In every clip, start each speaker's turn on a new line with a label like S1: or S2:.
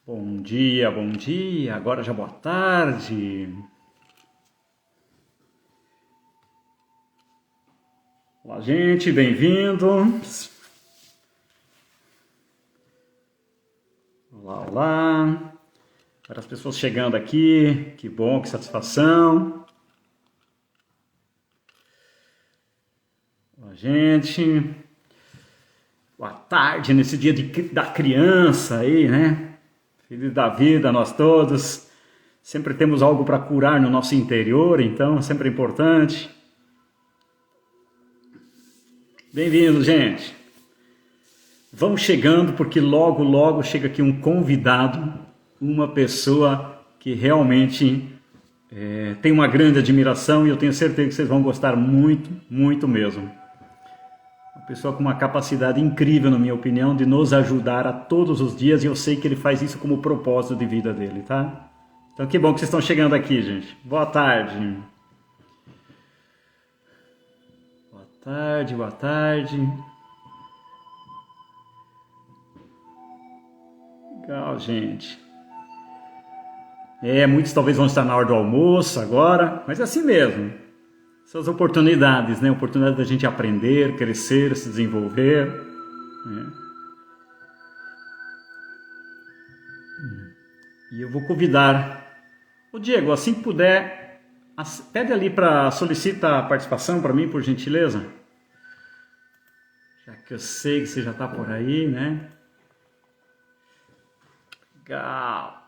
S1: Bom dia, agora já boa tarde. Olá, gente, bem-vindos. Olá, olá. Várias pessoas chegando aqui, que bom, que satisfação. Olá, gente. Boa tarde nesse dia da criança aí, né? Feliz da vida, nós todos. Sempre temos algo para curar no nosso interior, então sempre é importante. Bem-vindos, gente. Vão chegando porque logo, logo chega aqui um convidado, uma pessoa que realmente tem uma grande admiração e eu tenho certeza que vocês vão gostar muito, muito mesmo. Uma pessoa com uma capacidade incrível, na minha opinião, de nos ajudar a todos os dias e eu sei que ele faz isso como propósito de vida dele, tá? Então que bom que vocês estão chegando aqui, gente. Boa tarde. Boa tarde, boa tarde. Legal, gente. Muitos talvez vão estar na hora do almoço agora, mas é assim mesmo. Essas oportunidades, né? Oportunidade da gente aprender, crescer, se desenvolver. Né? E eu vou convidar o Diego, assim que puder, pede ali para solicitar a participação para mim, por gentileza. Já que eu sei que você já está por aí, né? Legal.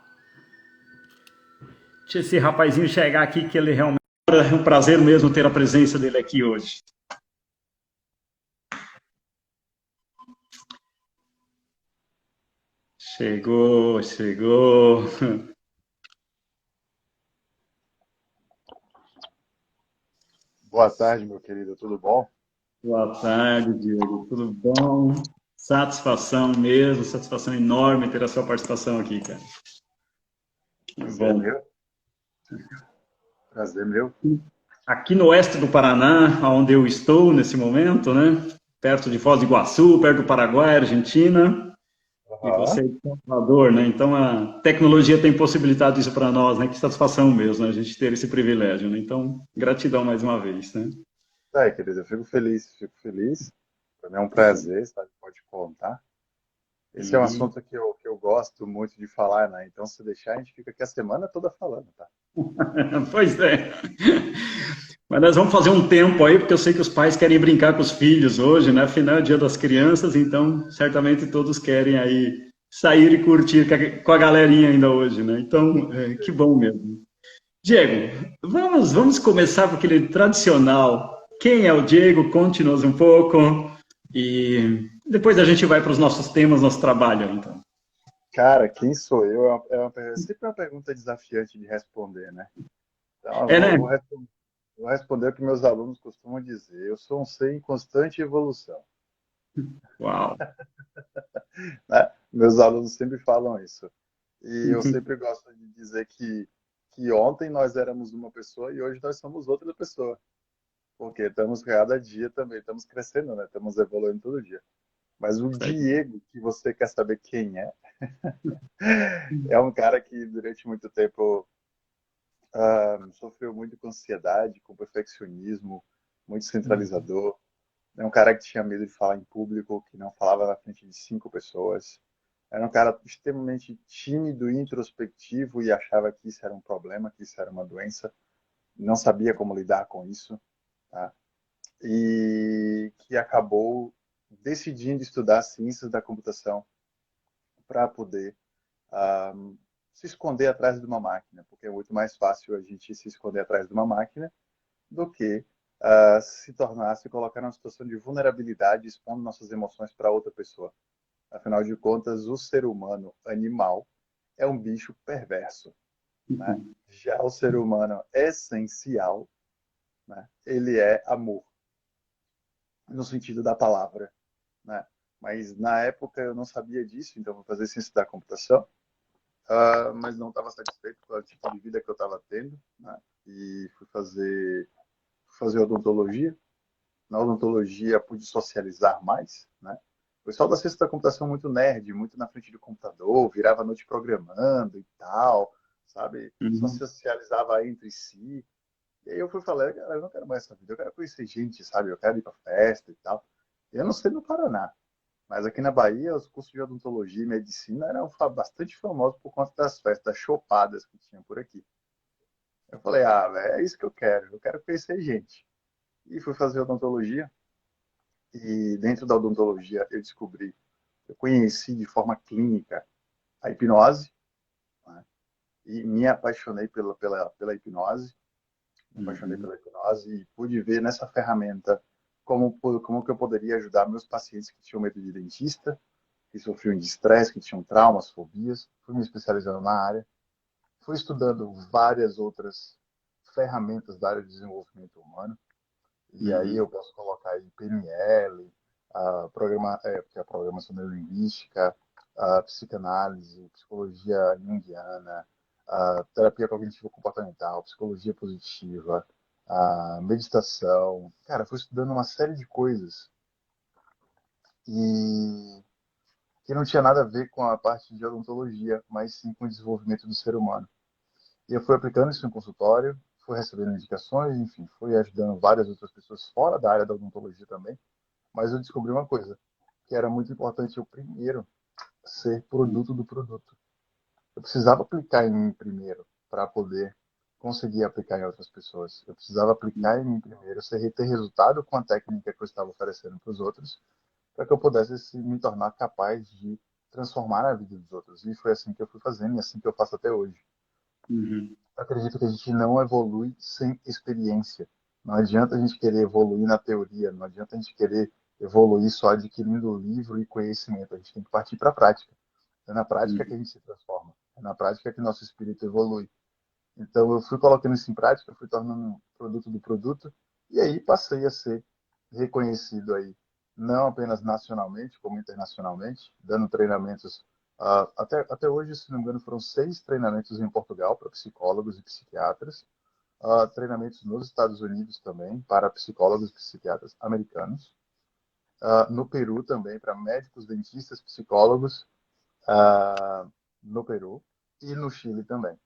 S1: Deixa esse rapazinho chegar aqui, que ele realmente é um prazer mesmo ter a presença dele aqui hoje. Chegou, chegou.
S2: Boa tarde, meu querido, tudo bom?
S1: Boa tarde, Diego. Tudo bom? Satisfação mesmo, satisfação enorme ter a sua participação aqui, cara. Que
S2: Prazer
S1: bom.
S2: meu, prazer meu.
S1: Aqui no oeste do Paraná, onde eu estou nesse momento, né? Perto de Foz do Iguaçu, perto do Paraguai, Argentina, e você
S2: Aham.
S1: é de Salvador, né? Então a tecnologia tem possibilitado isso para nós, né? Que satisfação mesmo, né? A gente ter esse privilégio, né? Então, gratidão mais uma vez, né?
S2: Tá aí, querido, eu fico feliz, fico feliz. Para mim é um
S1: Que bom.
S2: prazer, sabe? Pode contar. Esse é um
S1: E
S2: assunto que eu gosto muito de falar, né? Então, se deixar, a gente fica aqui a semana toda falando, tá?
S1: pois é. Mas nós vamos fazer um tempo aí, porque eu sei que os pais querem brincar com os filhos hoje, né? Afinal, é Dia das Crianças, então certamente todos querem aí sair e curtir com a galerinha ainda hoje, né? Então, que bom mesmo. Diego, vamos começar com aquele tradicional. Quem é o Diego? Conte-nos um pouco e depois a gente vai para os nossos temas, nosso trabalho, então.
S2: Cara, quem sou eu? É sempre uma pergunta desafiante de responder, né? Então, eu
S1: É,
S2: vou,
S1: né?
S2: vou responder, vou responder o que meus alunos costumam dizer. Eu sou um ser em constante evolução,
S1: Uau.
S2: né? Meus alunos sempre falam isso. E eu sempre gosto de dizer que ontem nós éramos uma pessoa e hoje nós somos outra pessoa. Porque estamos cada dia também, estamos crescendo, né? Estamos evoluindo todo dia. Mas o Diego, que você quer saber quem é um cara que durante muito tempo sofreu muito com ansiedade, com perfeccionismo, muito centralizador. É um cara que tinha medo de falar em público, que não falava na frente de 5 pessoas. Era um cara extremamente tímido e introspectivo e achava que isso era um problema, que isso era uma doença. Não sabia como lidar com isso, tá? E que acabou decidindo estudar ciências da computação para poder ah, se esconder atrás de uma máquina, porque é muito mais fácil a gente se esconder atrás de uma máquina do que se colocar numa situação de vulnerabilidade, expondo nossas emoções para outra pessoa. Afinal de contas, o ser humano animal é um bicho perverso, né? Já o ser humano essencial, né? Ele é amor, no sentido da palavra, né? Mas na época eu não sabia disso, então vou fazer ciência da computação, mas não estava satisfeito com o tipo de vida que eu estava tendo, né? E fui fazer odontologia. Na odontologia pude socializar mais, né? pessoal da ciência da computação muito nerd, muito na frente do computador, virava a noite programando e tal, sabe? Só se
S1: Uhum.
S2: socializava entre si. E aí eu fui falar, cara, eu não quero mais essa vida, eu quero conhecer gente, sabe? Eu quero ir pra festa e tal. Eu não sei no Paraná, mas aqui na Bahia, os cursos de odontologia e medicina eram bastante famosos por conta das festas, das chopadas que tinham por aqui. Eu falei, ah, véio, é isso que eu quero conhecer gente. E fui fazer odontologia, e dentro da odontologia eu conheci de forma clínica a hipnose, né? E me apaixonei pela hipnose, me apaixonei
S1: Uhum.
S2: pela hipnose e pude ver nessa ferramenta como que eu poderia ajudar meus pacientes que tinham medo de dentista, que sofriam de estresse, que tinham traumas, fobias. Fui me especializando na área, fui estudando várias outras ferramentas da área de desenvolvimento humano, e aí
S1: Uhum.
S2: eu posso colocar aí PNL, que é a programação neurolinguística, a psicanálise, psicologia junguiana, a terapia cognitivo comportamental, psicologia positiva, a meditação. Cara, fui estudando uma série de coisas e que não tinha nada a ver com a parte de odontologia, mas sim com o desenvolvimento do ser humano. E eu fui aplicando isso em consultório, fui recebendo indicações, enfim, fui ajudando várias outras pessoas fora da área da odontologia também. Mas eu descobri uma coisa, que era muito importante eu primeiro ser produto do produto. Eu precisava aplicar em mim primeiro para poder conseguir aplicar em outras pessoas. Eu precisava aplicar em mim primeiro, ter resultado com a técnica que eu estava oferecendo para os outros, para que eu pudesse me tornar capaz de transformar a vida dos outros. E foi assim que eu fui fazendo e assim que eu faço até hoje.
S1: Uhum.
S2: Eu acredito que a gente não evolui sem experiência. Não adianta a gente querer evoluir na teoria, não adianta a gente querer evoluir só adquirindo livro e conhecimento. A gente tem que partir para a prática. É na prática que a
S1: Uhum.
S2: gente se transforma. É na prática que nosso espírito evolui. Então eu fui colocando isso em prática, fui tornando um produto do produto e aí passei a ser reconhecido aí, não apenas nacionalmente, como internacionalmente, dando treinamentos. Até hoje, se não me engano, foram 6 treinamentos em Portugal para psicólogos e psiquiatras, treinamentos nos Estados Unidos também para psicólogos e psiquiatras americanos, no Peru também para médicos, dentistas, psicólogos, no Peru e no Chile também,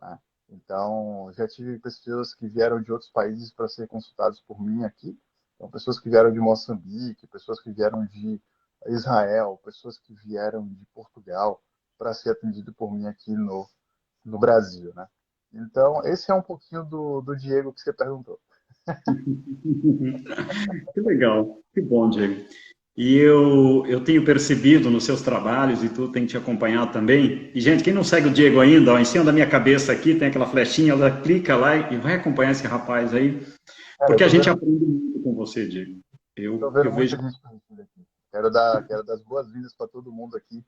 S2: né? Então, já tive pessoas que vieram de outros países para ser consultados por mim aqui. Então, pessoas que vieram de Moçambique, pessoas que vieram de Israel, pessoas que vieram de Portugal para ser atendido por mim aqui no Brasil, né? Então, esse é um pouquinho do Diego que você perguntou.
S1: Que legal, que bom, Diego. E eu tenho percebido nos seus trabalhos, e tu tem te acompanhado também. E, gente, quem não segue o Diego ainda, ó, em cima da minha cabeça aqui tem aquela flechinha, ela clica lá e vai acompanhar esse rapaz aí,
S2: Cara,
S1: porque a gente aprende muito com você, Diego.
S2: tô
S1: Eu
S2: vendo
S1: vejo
S2: muita gente conhecida aqui. Quero dar as boas-vindas para todo mundo aqui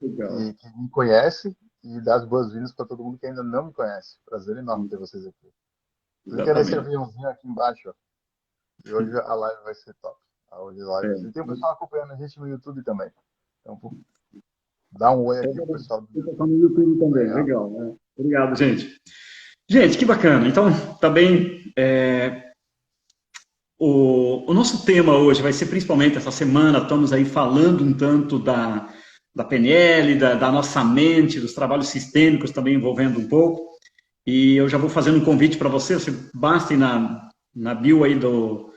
S1: legal.
S2: que me conhece e dar as boas-vindas para todo mundo que ainda não me conhece. Prazer enorme ter vocês aqui. Clica nesse
S1: Exatamente.
S2: aviãozinho aqui embaixo, ó. E hoje a live vai ser top. Hoje a live vai ser. E tem um
S1: É.
S2: pessoal acompanhando a gente no YouTube também. Então, pô, dá um oi aqui pro pessoal do
S1: Eu tô no
S2: YouTube também.
S1: YouTube também,
S2: Legal.
S1: legal, né? Obrigado, gente. Gente, que bacana. Então, também o nosso tema hoje vai ser principalmente essa semana, estamos aí falando um tanto da PNL, da nossa mente, dos trabalhos sistêmicos também envolvendo um pouco. E eu já vou fazendo um convite para você, basta ir na bio aí do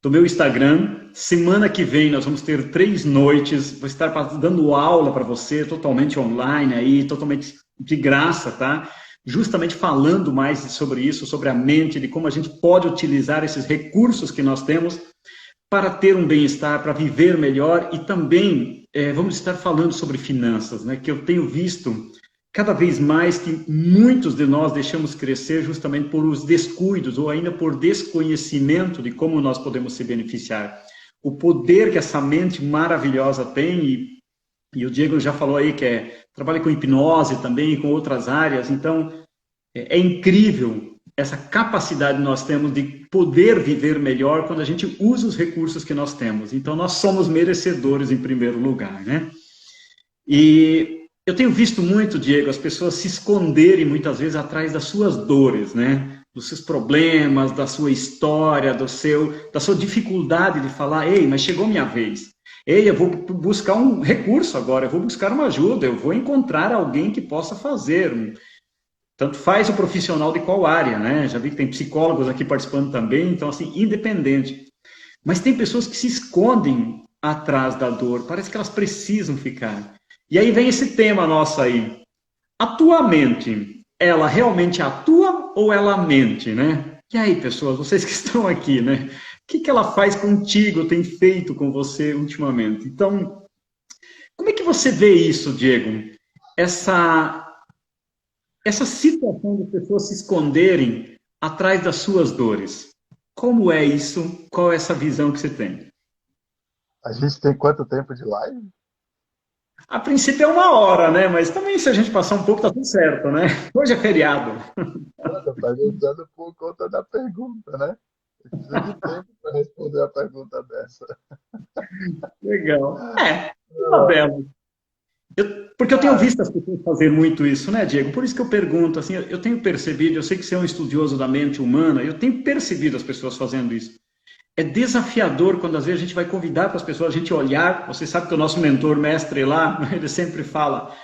S1: meu Instagram. Semana que vem nós vamos ter 3 noites, vou estar dando aula para você, totalmente online aí, totalmente de graça, tá? Justamente falando mais sobre isso, sobre a mente, de como a gente pode utilizar esses recursos que nós temos para ter um bem-estar, para viver melhor e também vamos estar falando sobre finanças, né? Que eu tenho visto cada vez mais que muitos de nós deixamos crescer justamente por os descuidos ou ainda por desconhecimento de como nós podemos se beneficiar. O poder que essa mente maravilhosa tem, e o Diego já falou aí que trabalha com hipnose também e com outras áreas, então é incrível essa capacidade que nós temos de poder viver melhor quando a gente usa os recursos que nós temos. Então, nós somos merecedores em primeiro lugar, né? E eu tenho visto muito, Diego, as pessoas se esconderem muitas vezes atrás das suas dores, né? Dos seus problemas, da sua história, da sua dificuldade de falar, ei, mas chegou minha vez. Ei, eu vou buscar um recurso agora, eu vou buscar uma ajuda, eu vou encontrar alguém que possa fazer. Tanto faz o profissional de qual área, né? Já vi que tem psicólogos aqui participando também, então, assim, independente. Mas tem pessoas que se escondem atrás da dor, parece que elas precisam ficar. E aí vem esse tema nosso aí. A tua mente, ela realmente atua ou ela mente, né? E aí, pessoas, vocês que estão aqui, né? O que ela faz contigo, tem feito com você ultimamente? Então, como é que você vê isso, Diego? Essa, essa situação de pessoas se esconderem atrás das suas dores. Como é isso? Qual é essa visão que você tem?
S2: A gente tem quanto tempo de live?
S1: A princípio é 1 hora, né? Mas também se a gente passar um pouco, tá tudo certo, né? Hoje é feriado.
S2: Eu tô perguntando por conta da pergunta, né? Precisa de tempo para responder a pergunta dessa.
S1: Legal. Tá belo. Porque eu tenho
S2: Cara,
S1: visto as pessoas fazer muito isso, né, Diego? Por isso que eu pergunto, assim, eu tenho percebido, eu sei que você é um estudioso da mente humana, eu tenho percebido as pessoas fazendo isso. É desafiador quando às vezes a gente vai convidar para as pessoas a gente olhar. Você sabe que o nosso mentor, mestre lá, ele sempre fala: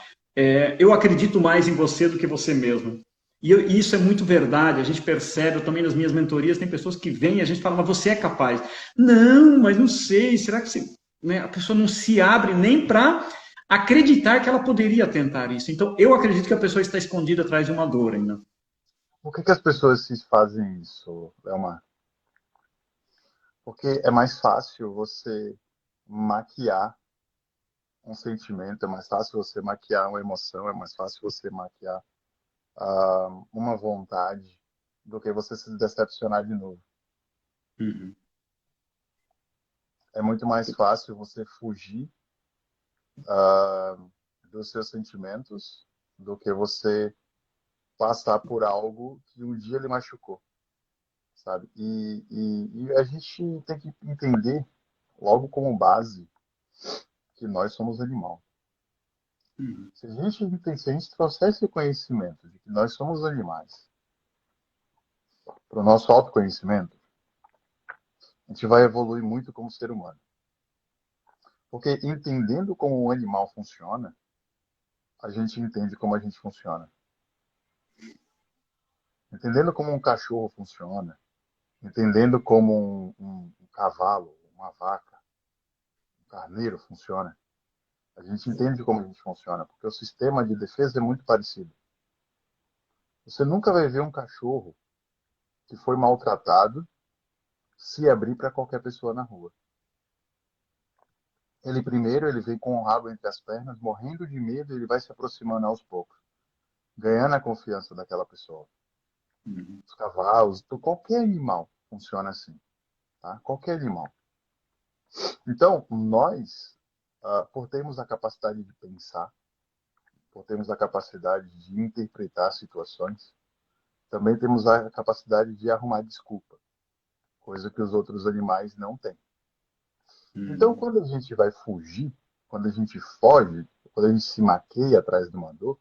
S1: eu acredito mais em você do que você mesmo. E isso é muito verdade, a gente percebe, eu também nas minhas mentorias, tem pessoas que vêm e a gente fala, mas você é capaz. Não, mas não sei, será que você. Né? A pessoa não se abre nem para acreditar que ela poderia tentar isso. Então, eu acredito que a pessoa está escondida atrás de uma dor ainda.
S2: por que que as pessoas se fazem isso, Elmar? Porque é mais fácil você maquiar um sentimento, é mais fácil você maquiar uma emoção, é mais fácil você maquiar uma vontade do que você se decepcionar de novo.
S1: Uhum.
S2: É muito mais fácil você fugir ah, dos seus sentimentos do que você passar por algo que um dia lhe machucou, sabe? E a gente tem que entender, logo como base, que nós somos animal.
S1: Uhum.
S2: Se a gente trouxer esse conhecimento de que nós somos animais para o nosso autoconhecimento, a gente vai evoluir muito como ser humano. Porque entendendo como o animal funciona, a gente entende como a gente funciona. Entendendo como um cachorro funciona, entendendo como um cavalo, uma vaca, um carneiro funciona, a gente entende como a gente funciona, porque o sistema de defesa é muito parecido. Você nunca vai ver um cachorro que foi maltratado se abrir para qualquer pessoa na rua. Ele primeiro ele vem com o rabo entre as pernas, morrendo de medo, e ele vai se aproximando aos poucos, ganhando a confiança daquela pessoa.
S1: Uhum.
S2: Os cavalos, qualquer animal funciona assim, tá? Qualquer animal. Então, nós, por termos a capacidade de pensar, por termos a capacidade de interpretar situações, também temos a capacidade de arrumar desculpa, coisa que os outros animais não têm. Então,
S1: Uhum.
S2: quando a gente vai fugir, quando a gente foge, quando a gente se maqueia atrás de uma dor,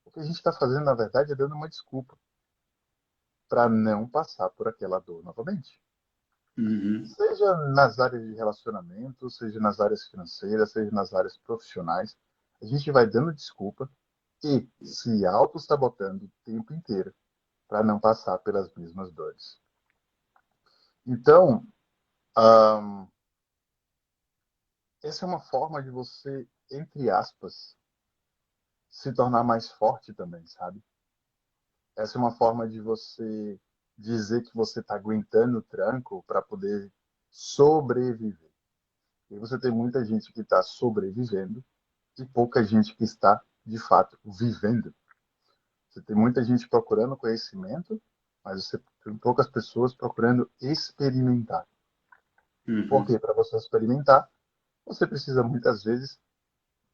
S2: o que a gente está fazendo, na verdade, é dando uma desculpa para não passar por aquela dor novamente.
S1: Uhum.
S2: Seja nas áreas de relacionamento, seja nas áreas financeiras, seja nas áreas profissionais, a gente vai dando desculpa e se auto-sabotando o tempo inteiro para não passar pelas mesmas dores. Então, hum, essa é uma forma de você, entre aspas, se tornar mais forte também, sabe? Essa é uma forma de você dizer que você está aguentando o tranco para poder sobreviver. E você tem muita gente que está sobrevivendo e pouca gente que está, de fato, vivendo. Você tem muita gente procurando conhecimento, mas você tem poucas pessoas procurando experimentar.
S1: Uhum.
S2: Porque para você experimentar, você precisa muitas vezes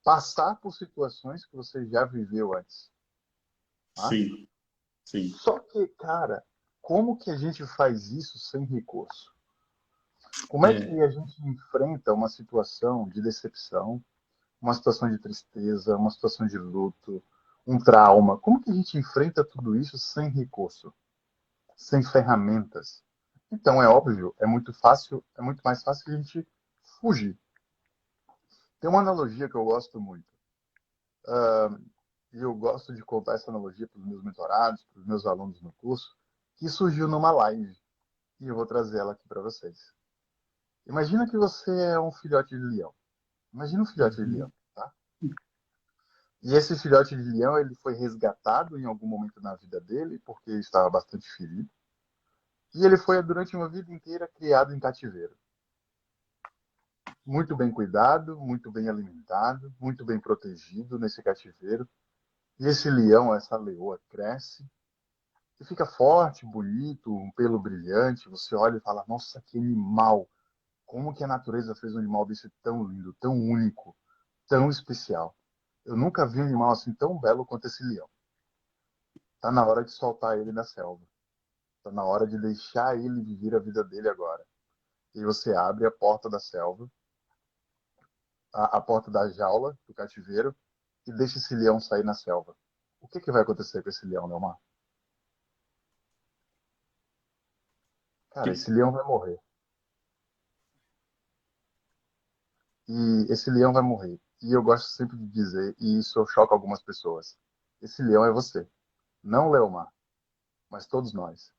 S2: passar por situações que você já viveu antes. Tá?
S1: Sim, sim.
S2: Só que, cara, como que a gente faz isso sem recurso? Como é que
S1: É.
S2: a gente enfrenta uma situação de decepção, uma situação de tristeza, uma situação de luto, um trauma? Como que a gente enfrenta tudo isso sem recurso, sem ferramentas? Então é óbvio, é muito fácil, é muito mais fácil a gente fugir. Tem uma analogia que eu gosto muito. Ah, e eu gosto de contar essa analogia para os meus mentorados, para os meus alunos no curso, que surgiu numa live. E eu vou trazer ela aqui para vocês. Imagina que você é um filhote de leão. Imagina um filhote de leão,
S1: Uhum.
S2: tá? E esse filhote de leão, ele foi resgatado em algum momento na vida dele, porque estava bastante ferido. E ele foi, durante uma vida inteira, criado em cativeiro. Muito bem cuidado, muito bem alimentado, muito bem protegido nesse cativeiro. E esse leão, essa leoa, cresce e fica forte, bonito, um pelo brilhante. Você olha e fala: nossa, que animal! Como que a natureza fez um animal desse tão lindo, tão único, tão especial? Eu nunca vi um animal assim tão belo quanto esse leão. Tá na hora de soltar ele na selva. Tá na hora de deixar ele viver a vida dele agora. E você abre a porta da selva, a porta da jaula, do cativeiro, e deixa esse leão sair na selva. O que que vai acontecer com esse leão, Leomar? Cara,
S1: Que-
S2: esse leão vai morrer. E esse leão vai morrer. E eu gosto sempre de dizer, e isso choca algumas pessoas: esse leão é você. Não o Leomar, mas todos nós.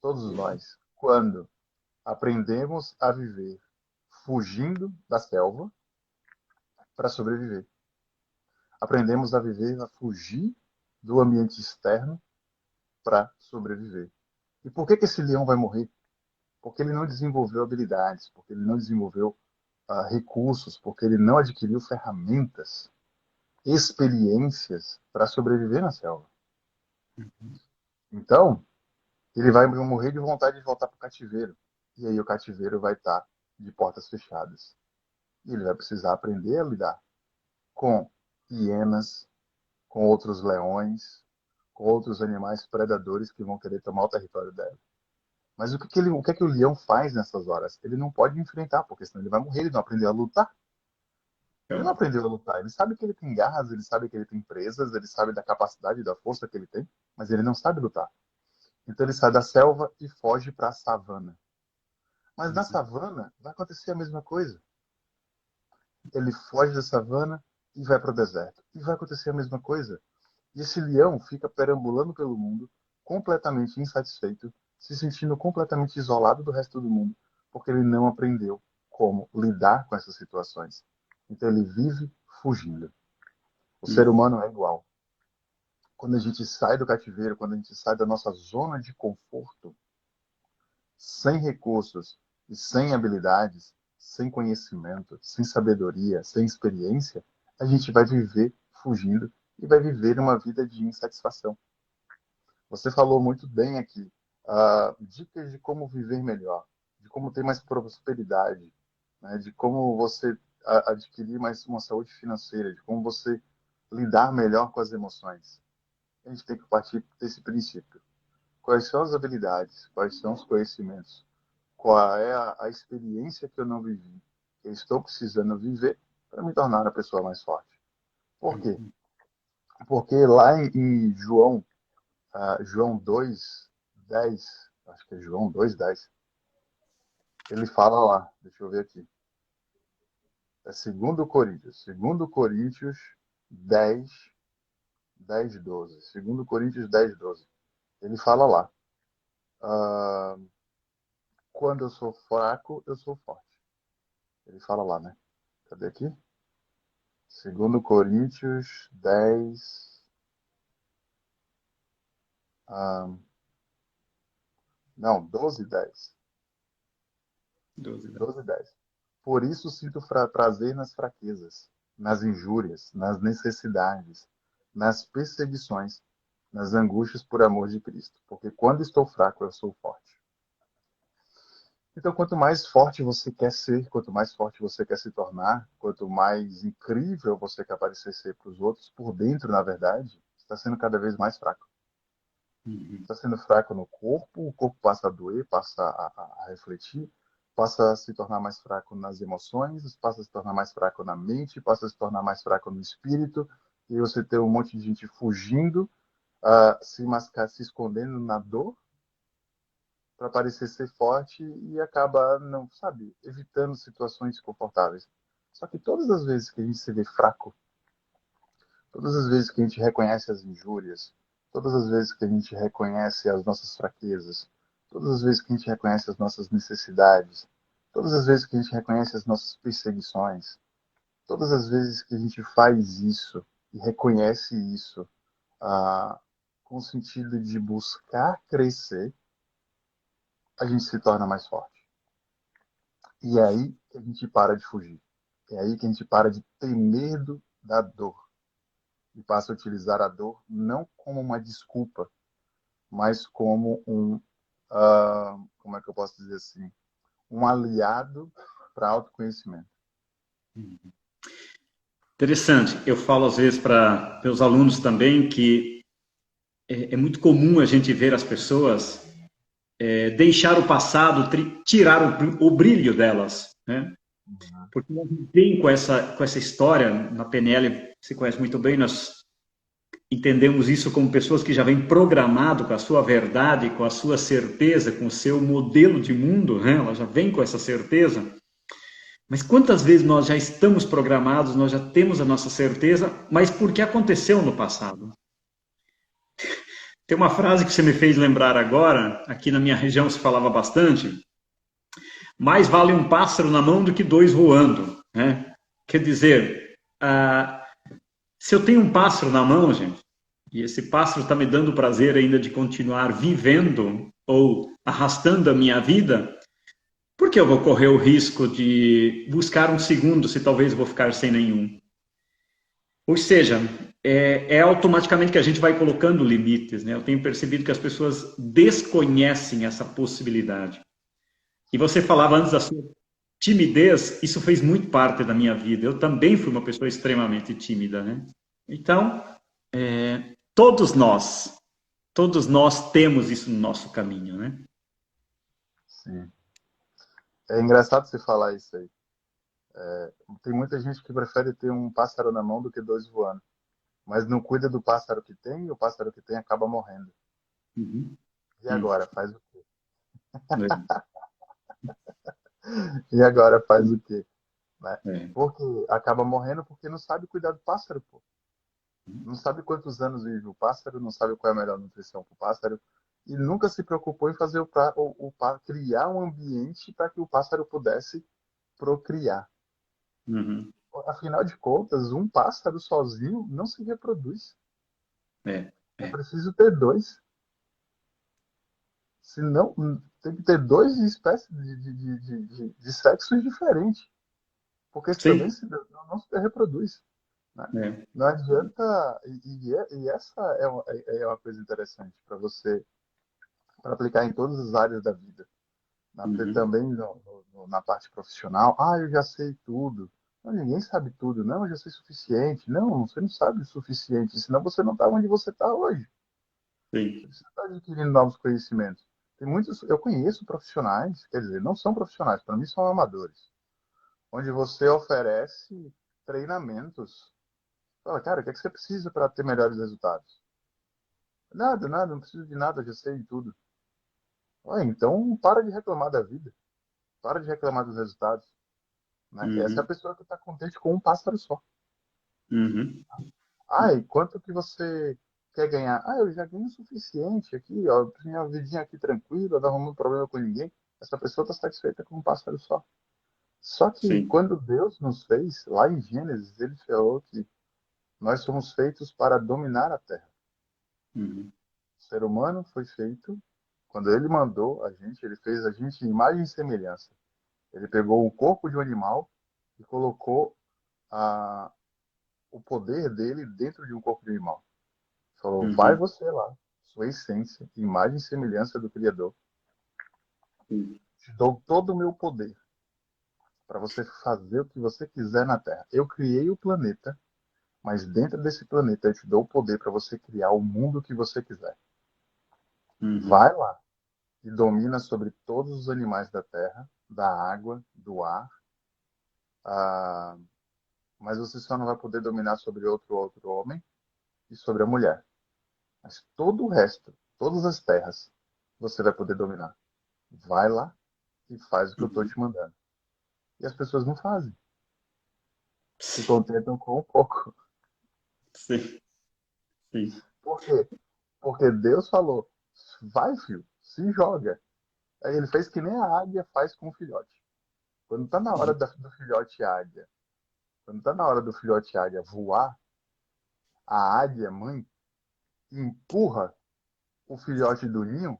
S2: Todos nós. Quando aprendemos a viver fugindo da selva para sobreviver. Aprendemos a viver, a fugir do ambiente externo para sobreviver. E por que que esse leão vai morrer? Porque ele não desenvolveu habilidades, porque ele não desenvolveu recursos, porque ele não adquiriu ferramentas, experiências para sobreviver na selva. Então, ele vai morrer de vontade de voltar para o cativeiro. E aí o cativeiro vai estar de portas fechadas. E ele vai precisar aprender a lidar com hienas, com outros leões, com outros animais predadores que vão querer tomar o território dela. Mas o que, que o leão faz nessas horas? Ele não pode enfrentar, porque senão ele vai morrer, ele não aprendeu a lutar. Ele não
S1: Então,
S2: aprendeu a lutar. Ele sabe que ele tem garras, ele sabe que ele tem presas, ele sabe da capacidade e da força que ele tem, mas ele não sabe lutar. Então ele sai da selva e foge para a savana. Mas na savana vai acontecer a mesma coisa. Ele foge da savana e vai para o deserto. E vai acontecer a mesma coisa. E esse leão fica perambulando pelo mundo, completamente insatisfeito, se sentindo completamente isolado do resto do mundo, porque ele não aprendeu como lidar com essas situações. Então ele vive fugindo. O ser
S1: hum,
S2: humano é igual. Quando a gente sai do cativeiro, quando a gente sai da nossa zona de conforto, sem recursos e sem habilidades, sem conhecimento, sem sabedoria, sem experiência, a gente vai viver fugindo e vai viver uma vida de insatisfação. Você falou muito bem aqui, dicas de como viver melhor, de como ter mais prosperidade, né, de como você adquirir mais uma saúde financeira, de como você lidar melhor com as emoções. A gente tem que partir desse princípio. Quais são as habilidades? Quais são os conhecimentos? Qual é a experiência que eu não vivi, que eu estou precisando viver para me tornar uma pessoa mais forte? Por quê?
S1: hum,
S2: Porque lá em João, João 2:10, acho que é João 2:10, ele fala lá, deixa eu ver aqui, é 2 Coríntios, 2 Coríntios 10, 10, 12, 2 Coríntios 10, 12, ele fala lá, ah, quando eu sou fraco, eu sou forte. Ele fala lá, né? Cadê aqui? 2 Coríntios 10, ah, não, 12:10.
S1: 12, 10.
S2: 12:10. Por isso sinto prazer nas fraquezas, nas injúrias, nas necessidades, nas perseguições, nas angústias por amor de Cristo. Porque quando estou fraco, eu sou forte. Então, quanto mais forte você quer ser, quanto mais forte você quer se tornar, quanto mais incrível você quer parecer ser para os outros, por dentro, na verdade, está sendo cada vez mais fraco.
S1: Uhum.
S2: Está sendo fraco no corpo, o corpo passa a doer, passa a refletir, passa a se tornar mais fraco nas emoções, passa a se tornar mais fraco na mente, passa a se tornar mais fraco no espírito, e você tem um monte de gente fugindo, se escondendo na dor para parecer ser forte e acaba, não sabe, evitando situações desconfortáveis. Só que todas as vezes que a gente se vê fraco, todas as vezes que a gente reconhece as injúrias, todas as vezes que a gente reconhece as nossas fraquezas, todas as vezes que a gente reconhece as nossas necessidades, todas as vezes que a gente reconhece as nossas perseguições, todas as vezes que a gente faz isso e reconhece isso, com o sentido de buscar crescer, a gente se torna mais forte. E é aí que a gente para de fugir. É aí que a gente para de ter medo da dor e passa a utilizar a dor não como uma desculpa, mas como como é que eu posso dizer assim, um aliado para autoconhecimento.
S1: Interessante. Eu falo às vezes para meus alunos também que é muito comum a gente ver as pessoas deixar o passado, tirar o brilho delas, né? Porque nós vem com essa história, na PNL, você conhece muito bem, nós entendemos isso como pessoas que já vêm programado com a sua verdade, com a sua certeza, com o seu modelo de mundo, né? Ela já vem com essa certeza. Mas quantas vezes nós já estamos programados, nós já temos a nossa certeza, mas porque aconteceu no passado? Tem uma frase que você me fez lembrar agora, aqui na minha região se falava bastante, mais vale um pássaro na mão do que dois voando, né? Quer dizer, se eu tenho um pássaro na mão, gente, e esse pássaro está me dando o prazer ainda de continuar vivendo ou arrastando a minha vida, por que eu vou correr o risco de buscar um segundo se talvez eu vou ficar sem nenhum? Ou seja, é automaticamente que a gente vai colocando limites, né? Eu tenho percebido que as pessoas desconhecem essa possibilidade. E você falava antes da sua timidez, isso fez muito parte da minha vida. Eu também fui uma pessoa extremamente tímida, né? Então, todos nós, todos nós temos isso no nosso caminho, né?
S2: Sim. É engraçado você falar isso aí. Tem muita gente que prefere ter um pássaro na mão do que dois voando. Mas não cuida do pássaro que tem e o pássaro que tem acaba morrendo.
S1: Uhum.
S2: E
S1: Hum.
S2: agora faz o quê?
S1: É,
S2: E agora faz o quê? Né?
S1: é.
S2: Porque acaba morrendo porque não sabe cuidar do pássaro, pô. Não sabe quantos anos vive o pássaro, não sabe qual é a melhor nutrição para o pássaro e nunca se preocupou em fazer criar um ambiente para que o pássaro pudesse procriar.
S1: Uhum.
S2: Afinal de contas, um pássaro sozinho não se reproduz.
S1: É,
S2: É
S1: é.
S2: preciso ter dois. Senão, tem que ter dois de espécies de sexos diferentes. Porque também
S1: Sim.
S2: não se reproduz. Né?
S1: É.
S2: Não adianta. E essa é uma coisa interessante para você para aplicar em todas as áreas da vida.
S1: Uhum.
S2: Também na parte profissional. Ah, eu já sei tudo. Não, ninguém sabe tudo. Não, eu já sei o suficiente. Não, você não sabe o suficiente. Senão você não está onde você está hoje. Você
S1: Sim.
S2: precisa estar adquirindo novos conhecimentos. Tem muitos, eu conheço profissionais, quer dizer, não são profissionais, para mim são amadores, onde você oferece treinamentos. Fala, cara, o que é que você precisa para ter melhores resultados? Nada, nada, não preciso de nada, já sei de tudo. Ué, então para de reclamar da vida, para de reclamar dos resultados. Né? Essa é a
S1: Uhum.
S2: pessoa que está contente com um pássaro só.
S1: Uhum.
S2: Ah, e quanto que você quer ganhar? Ah, eu já ganho o suficiente aqui, ó, minha vidinha aqui tranquila, não arrumando problema com ninguém. Essa pessoa está satisfeita com um pássaro só. Só que
S1: Sim.
S2: quando Deus nos fez, lá em Gênesis, ele falou que nós somos feitos para dominar a terra.
S1: Uhum.
S2: O ser humano foi feito, quando ele mandou a gente, ele fez a gente em imagem e semelhança. Ele pegou o corpo de um animal e colocou a, o poder dele dentro de um corpo de animal. Falou, vai
S1: Uhum.
S2: você lá, sua essência, imagem e semelhança do Criador.
S1: Sim.
S2: Te dou todo o meu poder para você fazer o que você quiser na Terra. Eu criei o planeta, mas dentro desse planeta eu te dou o poder para você criar o mundo que você quiser.
S1: Uhum.
S2: Vai lá e domina sobre todos os animais da terra, da água, do ar, ah, mas você só não vai poder dominar sobre outro homem e sobre a mulher. Mas todo o resto, todas as terras, você vai poder dominar. Vai lá e faz o que eu estou
S1: Uhum.
S2: te mandando. E as pessoas não fazem. se contentam com um pouco.
S1: Sim, sim.
S2: Por quê? Porque Deus falou, vai, filho, se joga. Aí ele fez que nem a águia faz com o filhote. Quando tá na hora do filhote águia, quando tá na hora do filhote águia voar, a águia mãe empurra o filhote do ninho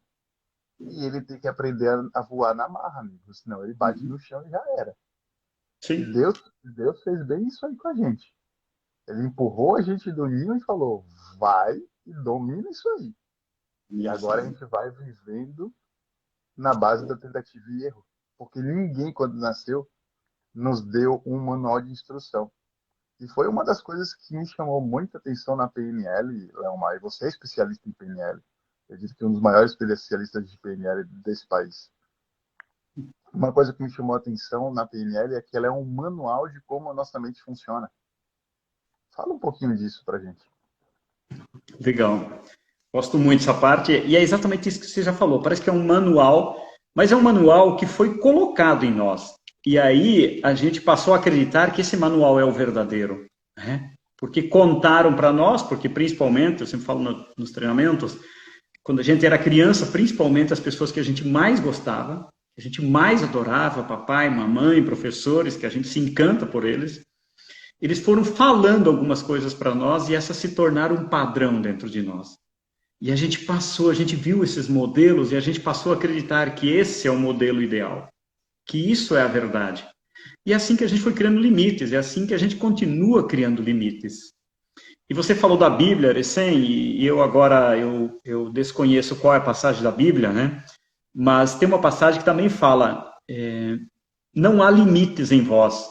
S2: e ele tem que aprender a voar na marra, amigo. Senão ele bate
S1: Uhum.
S2: no chão e já era. E
S1: Sim.
S2: Deus fez bem isso aí com a gente. Ele empurrou a gente do ninho e falou, vai e domina isso aí. E
S1: Isso.
S2: agora a gente vai vivendo na base da tentativa e erro. Porque ninguém, quando nasceu, nos deu um manual de instrução. E foi uma das coisas que me chamou muita atenção na PNL, Leomar, e você é especialista em PNL. Eu disse que um dos maiores especialistas de PNL desse país. Uma coisa que me chamou a atenção na PNL é que ela é um manual de como a nossa mente funciona. Fala um pouquinho disso pra gente.
S1: Legal. Gosto muito dessa parte. E é exatamente isso que você já falou. Parece que é um manual, mas é um manual que foi colocado em nós. E aí a gente passou a acreditar que esse manual é o verdadeiro, né? Porque contaram para nós, porque principalmente, eu sempre falo nos treinamentos, quando a gente era criança, principalmente as pessoas que a gente mais gostava, que a gente mais adorava, papai, mamãe, professores, que a gente se encanta por eles, eles foram falando algumas coisas para nós e essas se tornaram um padrão dentro de nós. E a gente passou, a gente viu esses modelos e a gente passou a acreditar que esse é o modelo ideal, que isso é a verdade. E é assim que a gente foi criando limites, é assim que a gente continua criando limites. E você falou da Bíblia, recém, e eu agora eu desconheço qual é a passagem da Bíblia, né? Mas tem uma passagem que também fala, não há limites em vós,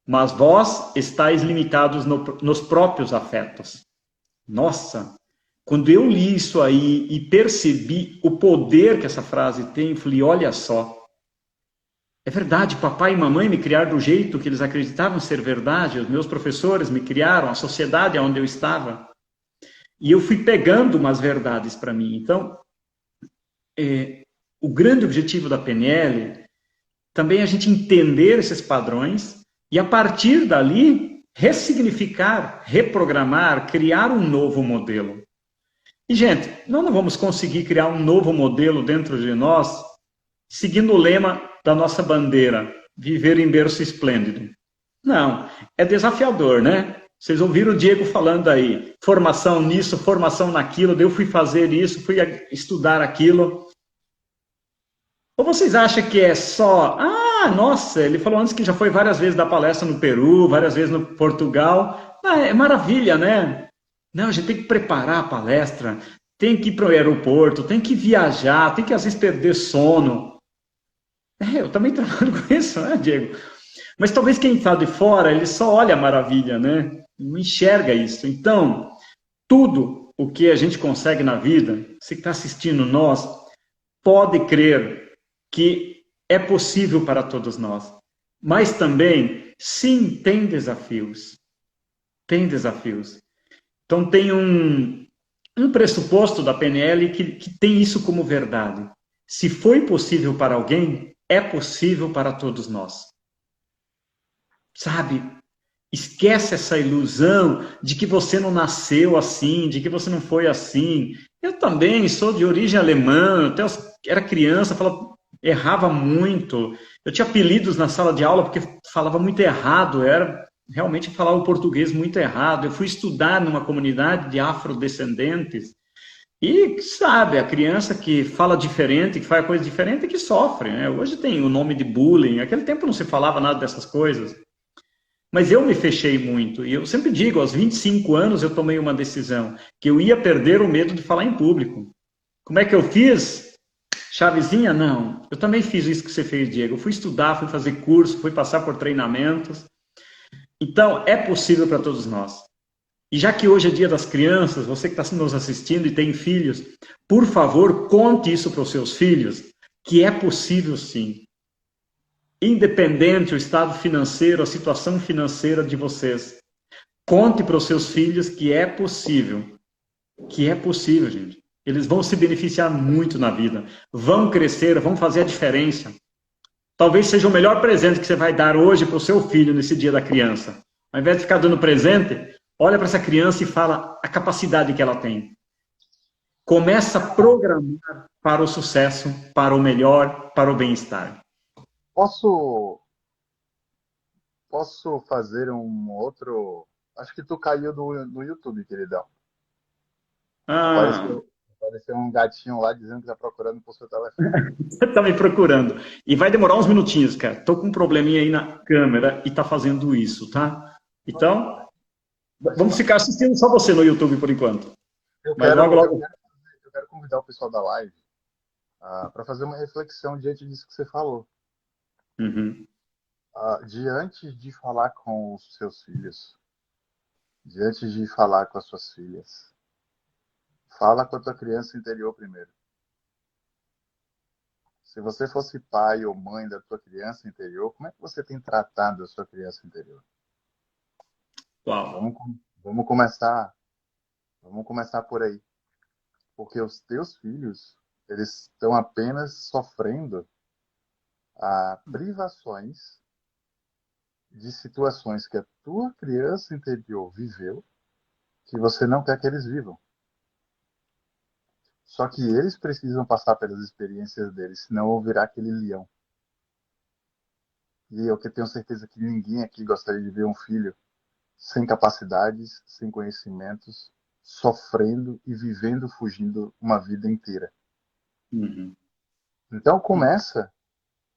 S1: mas vós estáis limitados nos próprios afetos. Nossa, quando eu li isso aí e percebi o poder que essa frase tem, eu falei, olha só, é verdade, papai e mamãe me criaram do jeito que eles acreditavam ser verdade, os meus professores me criaram, a sociedade onde eu estava. E eu fui pegando umas verdades para mim. Então, o grande objetivo da PNL também é a gente entender esses padrões e, a partir dali, ressignificar, reprogramar, criar um novo modelo. E, gente, nós não vamos conseguir criar um novo modelo dentro de nós seguindo o lema da nossa bandeira, viver em berço esplêndido. Não, é desafiador, né? Vocês ouviram o Diego falando aí, formação nisso, formação naquilo, daí eu fui fazer isso, fui estudar aquilo. Ou vocês acham que é só, nossa, ele falou antes que já foi várias vezes dar palestra no Peru, várias vezes no Portugal. É maravilha, né? Não, a gente tem que preparar a palestra, tem que ir para o aeroporto, tem que viajar, tem que às vezes perder sono. Eu também trabalho com isso, né, Diego? Mas talvez quem está de fora, ele só olha a maravilha, né? Não enxerga isso. Então, tudo o que a gente consegue na vida, você que está assistindo nós, pode crer que é possível para todos nós. Mas também, sim, tem desafios. Tem desafios. Então, tem um pressuposto da PNL que tem isso como verdade. Se foi possível para alguém, é possível para todos nós. Sabe? Esquece essa ilusão de que você não nasceu assim, de que você não foi assim. Eu também sou de origem alemã, até era criança, errava muito. Eu tinha apelidos na sala de aula porque falava muito errado, realmente falava o português muito errado. Eu fui estudar numa comunidade de afrodescendentes e, sabe, a criança que fala diferente, que faz coisa diferente, é que sofre, né? Hoje tem o nome de bullying, naquele tempo não se falava nada dessas coisas. Mas eu me fechei muito, e eu sempre digo, aos 25 anos eu tomei uma decisão, que eu ia perder o medo de falar em público. Como é que eu fiz? Chavezinha? Não. Eu também fiz isso que você fez, Diego. Eu fui estudar, fui fazer curso, fui passar por treinamentos. Então, é possível para todos nós. E já que hoje é dia das crianças, você que está nos assistindo e tem filhos, por favor, conte isso para os seus filhos, que é possível sim. Independente o estado financeiro, a situação financeira de vocês. Conte para os seus filhos que é possível. Que é possível, gente. Eles vão se beneficiar muito na vida. Vão crescer, vão fazer a diferença. Talvez seja o melhor presente que você vai dar hoje para o seu filho nesse dia da criança. Ao invés de ficar dando presente, olha para essa criança e fala a capacidade que ela tem. Começa a programar para o sucesso, para o melhor, para o bem-estar.
S2: Posso, posso fazer um outro. Acho que tu caiu no YouTube, queridão.
S1: Ah,
S2: Apareceu um gatinho lá dizendo que tá procurando por seu telefone.
S1: você está me procurando. E vai demorar uns minutinhos, cara. Tô com um probleminha aí na câmera e tá fazendo isso, tá? Então,
S2: Faz
S1: vamos ficar
S2: parte.
S1: assistindo só você no YouTube por enquanto.
S2: Eu
S1: Mas
S2: quero,
S1: logo,
S2: eu
S1: logo.
S2: quero, eu quero convidar o pessoal da live para fazer uma reflexão diante disso que você falou.
S1: Uhum.
S2: Diante de falar com os seus filhos, diante de falar com as suas filhas, fala com a tua criança interior primeiro. Se você fosse pai ou mãe da tua criança interior, como é que você tem tratado a sua criança interior?
S1: Uau.
S2: Vamos, vamos começar, vamos começar por aí, porque os teus filhos, eles estão apenas sofrendo privações de situações que a tua criança interior viveu, que você não quer que eles vivam. Só que eles precisam passar pelas experiências deles, senão vão virar aquele leão. E eu que tenho certeza que ninguém aqui gostaria de ver um filho sem capacidades, sem conhecimentos, sofrendo e vivendo, fugindo uma vida inteira.
S1: Uhum.
S2: Então começa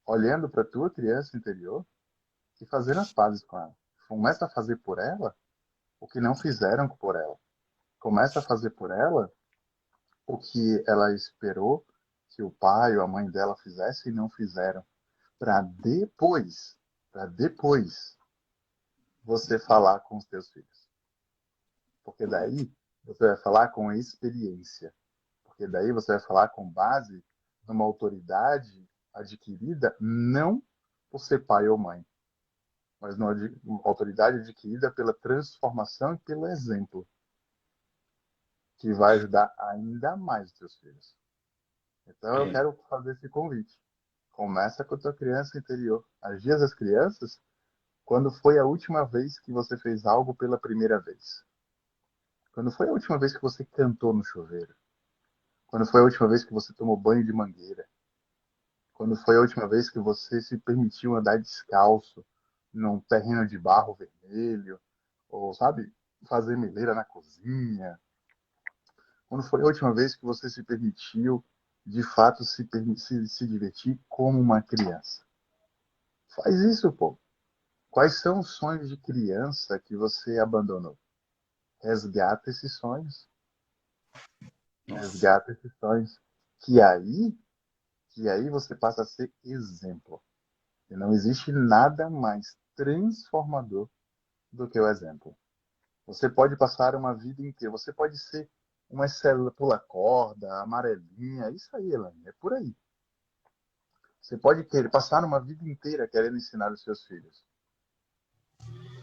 S2: olhando para a tua criança interior e fazendo as pazes com ela. Começa a fazer por ela o que não fizeram por ela. Começa a fazer por ela o que ela esperou que o pai ou a mãe dela fizesse e não fizeram. Para depois você falar com os teus filhos. Porque daí você vai falar com experiência. Porque daí você vai falar com base numa autoridade adquirida não por ser pai ou mãe, mas numa autoridade adquirida pela transformação e pelo exemplo, que vai ajudar ainda mais os teus filhos. Então eu
S1: É.
S2: quero fazer esse convite. Começa com a tua criança interior. As dias das crianças, quando foi a última vez que você fez algo pela primeira vez? Quando foi a última vez que você cantou no chuveiro? Quando foi a última vez que você tomou banho de mangueira? Quando foi a última vez que você se permitiu andar descalço num terreno de barro vermelho? Ou, sabe, fazer meleira na cozinha? Quando foi a última vez que você se permitiu, de fato, se divertir como uma criança? Faz isso, pô. Quais são os sonhos de criança que você abandonou? Resgata esses sonhos.
S1: Nossa.
S2: Resgata esses sonhos. Que aí, que aí você passa a ser exemplo. E não existe nada mais transformador do que o exemplo. Você pode passar uma vida inteira, você pode ser uma célula pula-corda, amarelinha, isso aí, Elaine, é por aí. Você pode querer passar uma vida inteira querendo ensinar os seus filhos.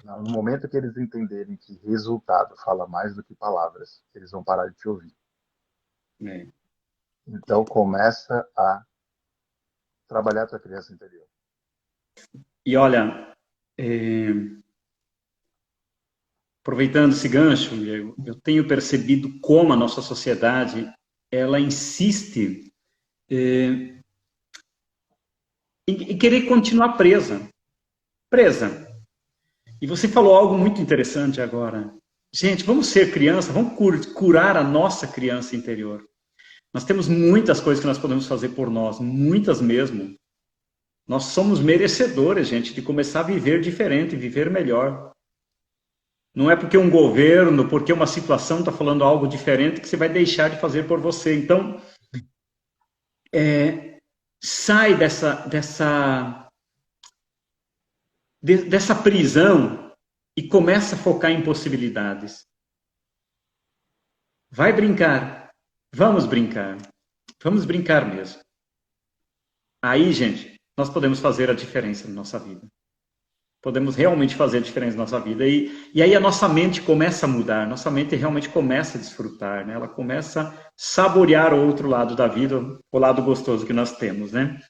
S2: No momento que eles entenderem que resultado fala mais do que palavras, eles vão parar de te ouvir.
S1: É.
S2: Então começa a trabalhar a tua criança interior.
S1: E olha, aproveitando esse gancho, eu tenho percebido como a nossa sociedade ela insiste em querer continuar presa. E você falou algo muito interessante agora. Gente, vamos ser criança, vamos curar a nossa criança interior. Nós temos muitas coisas que nós podemos fazer por nós, muitas mesmo. Nós somos merecedores, gente, de começar a viver diferente, viver melhor. Não é porque um governo, porque uma situação está falando algo diferente que você vai deixar de fazer por você. Então, sai dessa prisão e começa a focar em possibilidades. Vai brincar. Vamos brincar mesmo. Aí, gente, nós podemos fazer a diferença na nossa vida. Podemos realmente fazer a diferença na nossa vida. E aí a nossa mente começa a mudar, nossa mente realmente começa a desfrutar, né? Ela começa a saborear o outro lado da vida, o lado gostoso que nós temos, né?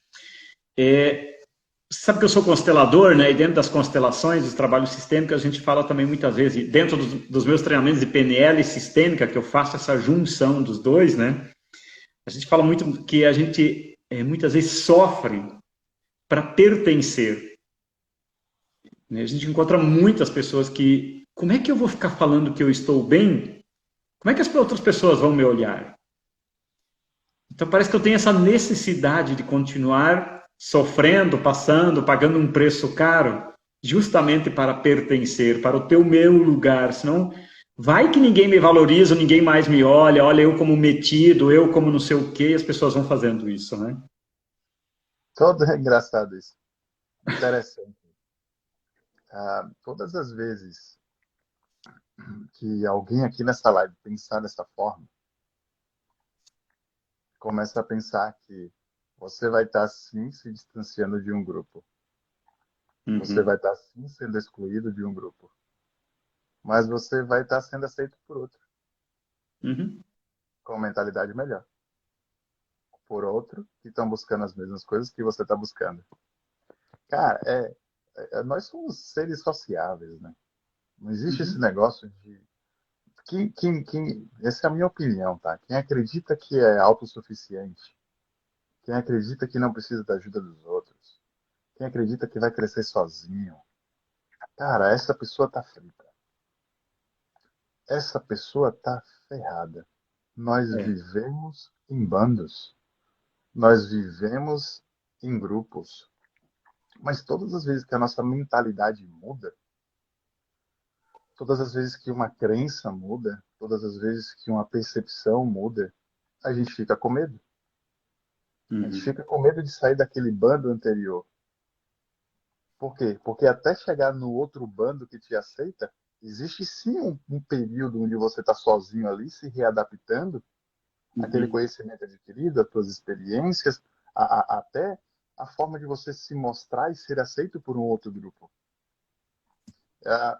S1: Você sabe que eu sou constelador, né? E dentro das constelações, dos trabalhos sistêmicos, a gente fala também muitas vezes, e dentro dos meus treinamentos de PNL e sistêmica, que eu faço essa junção dos dois, né? A gente fala muito que a gente muitas vezes sofre para pertencer, né? A gente encontra muitas pessoas que, como é que eu vou ficar falando que eu estou bem? Como é que as outras pessoas vão me olhar? Então parece que eu tenho essa necessidade de continuar sofrendo, passando, pagando um preço caro, justamente para pertencer, para o teu meu lugar. Senão, vai que ninguém me valoriza, ninguém mais me olha, olha eu como metido, eu como não sei o quê, e as pessoas vão fazendo isso, né?
S2: Todo é engraçado isso. Interessante. Todas as vezes que alguém aqui nessa live pensar dessa forma, começa a pensar que você vai estar sim se distanciando de um grupo. Você
S1: Uhum,
S2: vai estar sim sendo excluído de um grupo. Mas você vai estar sendo aceito por outro,
S1: uhum,
S2: com mentalidade melhor. Por outro, que estão buscando as mesmas coisas que você está buscando. Cara, nós somos seres sociáveis, né? Não existe esse
S1: uhum,
S2: negócio de. Essa é a minha opinião, tá? Quem acredita que é autossuficiente, quem acredita que não precisa da ajuda dos outros, quem acredita que vai crescer sozinho, cara, essa pessoa tá frita. Essa pessoa tá ferrada. Nós
S1: é,
S2: vivemos em bandos, nós vivemos em grupos, mas todas as vezes que a nossa mentalidade muda, todas as vezes que uma crença muda, todas as vezes que uma percepção muda, a gente fica com medo. A gente
S1: uhum,
S2: fica com medo de sair daquele bando anterior. Por quê? Porque até chegar no outro bando que te aceita, existe sim um período onde você está sozinho ali, se readaptando, aquele
S1: uhum,
S2: conhecimento adquirido, as suas experiências, até a forma de você se mostrar e ser aceito por um outro grupo. É,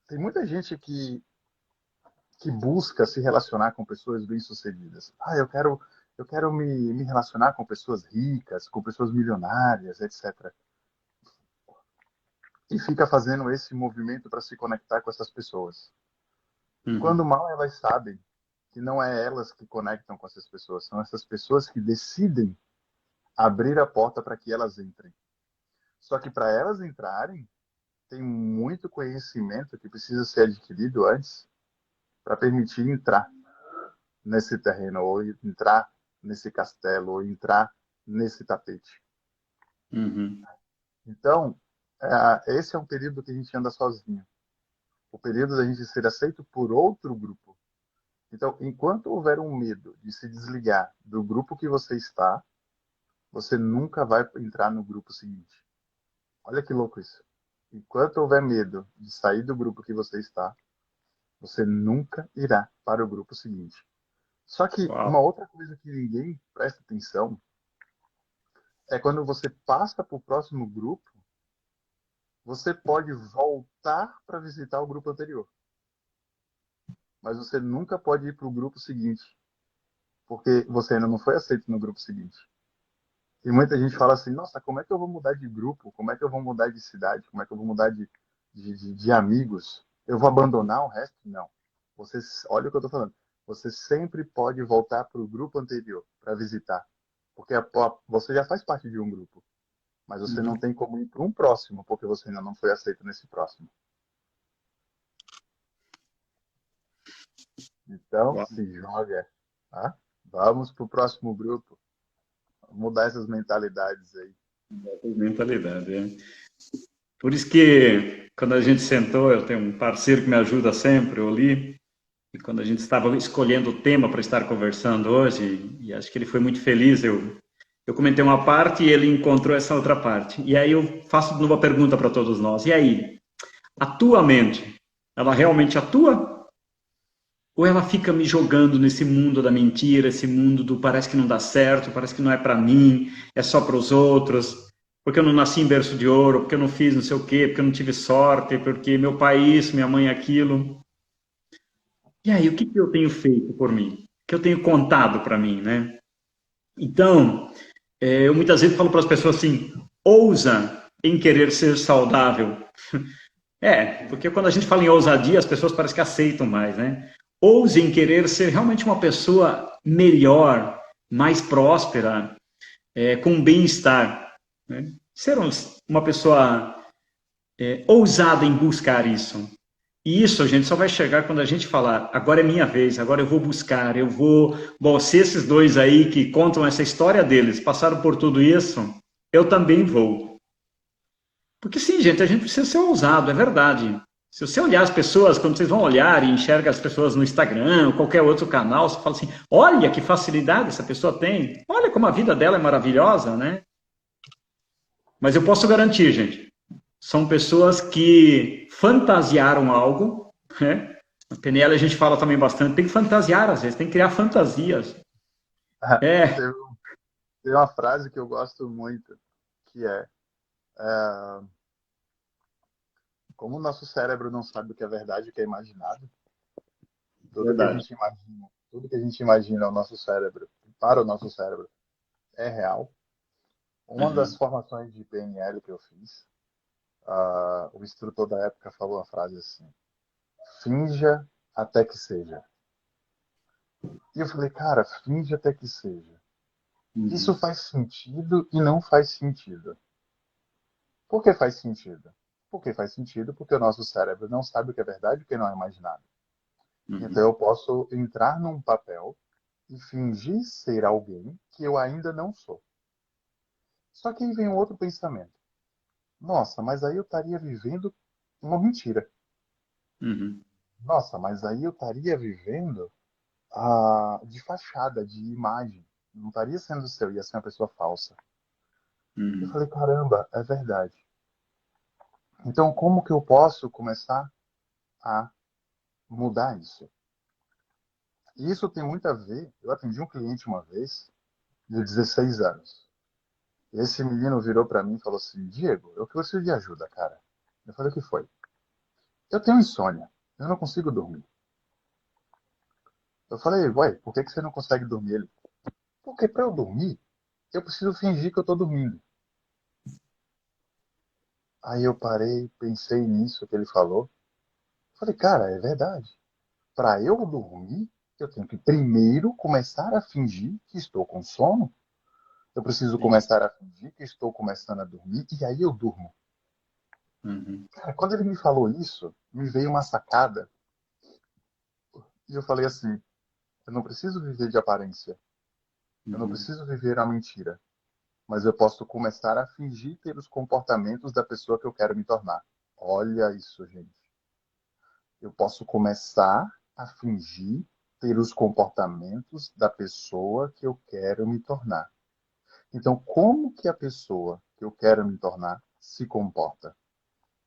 S2: tem muita gente que busca se relacionar com pessoas bem-sucedidas. Eu quero me relacionar com pessoas ricas, com pessoas milionárias, etc. E fica fazendo esse movimento para se conectar com essas pessoas. Quando
S1: uhum,
S2: mal elas sabem que não é elas que conectam com essas pessoas, são essas pessoas que decidem abrir a porta para que elas entrem. Só que para elas entrarem, tem muito conhecimento que precisa ser adquirido antes para permitir entrar nesse terreno, ou entrar nesse castelo, ou entrar nesse tapete.
S1: uhum,
S2: Então, esse é um período que a gente anda sozinho. O período da gente ser aceito por outro grupo. Então, enquanto houver um medo de se desligar do grupo que você está, você nunca vai entrar no grupo seguinte. Olha que louco isso. Enquanto houver medo de sair do grupo que você está, você nunca irá para o grupo seguinte. Só que uma
S1: uau,
S2: outra coisa que ninguém presta atenção é quando você passa para o próximo grupo, você pode voltar para visitar o grupo anterior, mas você nunca pode ir para o grupo seguinte, porque você ainda não foi aceito no grupo seguinte. E muita gente fala assim: nossa, como é que eu vou mudar de grupo? Como é que eu vou mudar de cidade? Como é que eu vou mudar de amigos? Eu vou abandonar o resto? Não. Você, olha o que eu estou falando. Você sempre pode voltar para o grupo anterior para visitar, porque você já faz parte de um grupo, mas você não
S1: uhum,
S2: tem como ir para um próximo, porque você ainda não foi aceito nesse próximo. Então,
S1: uau,
S2: se joga, tá? Vamos para o próximo grupo. Vamos mudar essas mentalidades aí.
S1: mentalidade, é. Por isso que, quando a gente sentou, eu tenho um parceiro que me ajuda sempre, o Li, e quando a gente estava escolhendo o tema para estar conversando hoje, e acho que ele foi muito feliz, eu comentei uma parte e ele encontrou essa outra parte. E aí eu faço de novo a pergunta para todos nós. E aí, a tua mente, ela realmente atua? Ou ela fica me jogando nesse mundo da mentira, esse mundo do parece que não dá certo, parece que não é para mim, é só para os outros, porque eu não nasci em berço de ouro, porque eu não fiz não sei o quê, porque eu não tive sorte, porque meu pai isso, minha mãe aquilo. E aí, o que que eu tenho feito por mim? O que eu tenho contado para mim, né? Então, eu muitas vezes falo para as pessoas assim: ousa em querer ser saudável. Porque quando a gente fala em ousadia, as pessoas parecem que aceitam mais, né? Ouse em querer ser realmente uma pessoa melhor, mais próspera, com bem-estar, né? Ser uma pessoa ousada em buscar isso. E isso a gente só vai chegar quando a gente falar, agora é minha vez, agora eu vou buscar, eu vou... Bom, se esses dois aí que contam essa história deles passaram por tudo isso, eu também vou. Porque sim, gente, a gente precisa ser ousado, é verdade. Se você olhar as pessoas, quando vocês vão olhar e enxerga as pessoas no Instagram ou qualquer outro canal, você fala assim, olha que facilidade essa pessoa tem, olha como a vida dela é maravilhosa, né? Mas eu posso garantir, gente, são pessoas que fantasiaram algo, né? Na PNL a gente fala também bastante, tem que fantasiar às vezes, tem que criar fantasias. É.
S2: Tem, tem uma frase que eu gosto muito, que como o nosso cérebro não sabe o que é verdade e o que é imaginado,
S1: Verdade.
S2: tudo que a gente imagina ao nosso cérebro, para o nosso cérebro, é real. Uma das
S1: Uhum.
S2: formações de PNL que eu fiz, o instrutor da época falou uma frase assim: finja até que seja. E eu falei, cara, finge até que seja. Isso
S1: Uhum.
S2: faz sentido e não faz sentido. Por que faz sentido? Porque faz sentido porque o nosso cérebro não sabe o que é verdade e o que não é imaginado. Então
S1: Uhum.
S2: eu posso entrar num papel e fingir ser alguém que eu ainda não sou. Só que aí vem um outro pensamento. Nossa, mas aí eu estaria vivendo uma mentira.
S1: Uhum.
S2: Nossa, mas aí eu estaria vivendo de fachada, de imagem. Não estaria sendo seu, ia ser uma pessoa falsa. Eu
S1: Uhum.
S2: falei, caramba, é verdade. Então, como que eu posso começar a mudar isso? E isso tem muito a ver. Eu atendi um cliente uma vez, de 16 anos. Esse menino virou para mim e falou assim: Diego, eu preciso de ajuda, cara. Eu falei: o que foi? Eu tenho insônia. Eu não consigo dormir. Eu falei: uai, por que você não consegue dormir? Ele: porque para eu dormir, eu preciso fingir que eu tô dormindo. Aí eu parei, pensei nisso que ele falou. Falei: cara, é verdade. Para eu dormir, eu tenho que primeiro começar a fingir que estou com sono. Eu preciso
S1: Isso.
S2: começar a fingir que estou começando a dormir e aí eu durmo.
S1: Uhum.
S2: Cara, quando ele me falou isso, me veio uma sacada e eu falei assim: eu não preciso viver de aparência, eu não
S1: Uhum.
S2: preciso viver a mentira, mas eu posso começar a fingir ter os comportamentos da pessoa que eu quero me tornar. Olha isso, gente. Eu posso começar a fingir ter os comportamentos da pessoa que eu quero me tornar. Então, como que a pessoa que eu quero me tornar se comporta?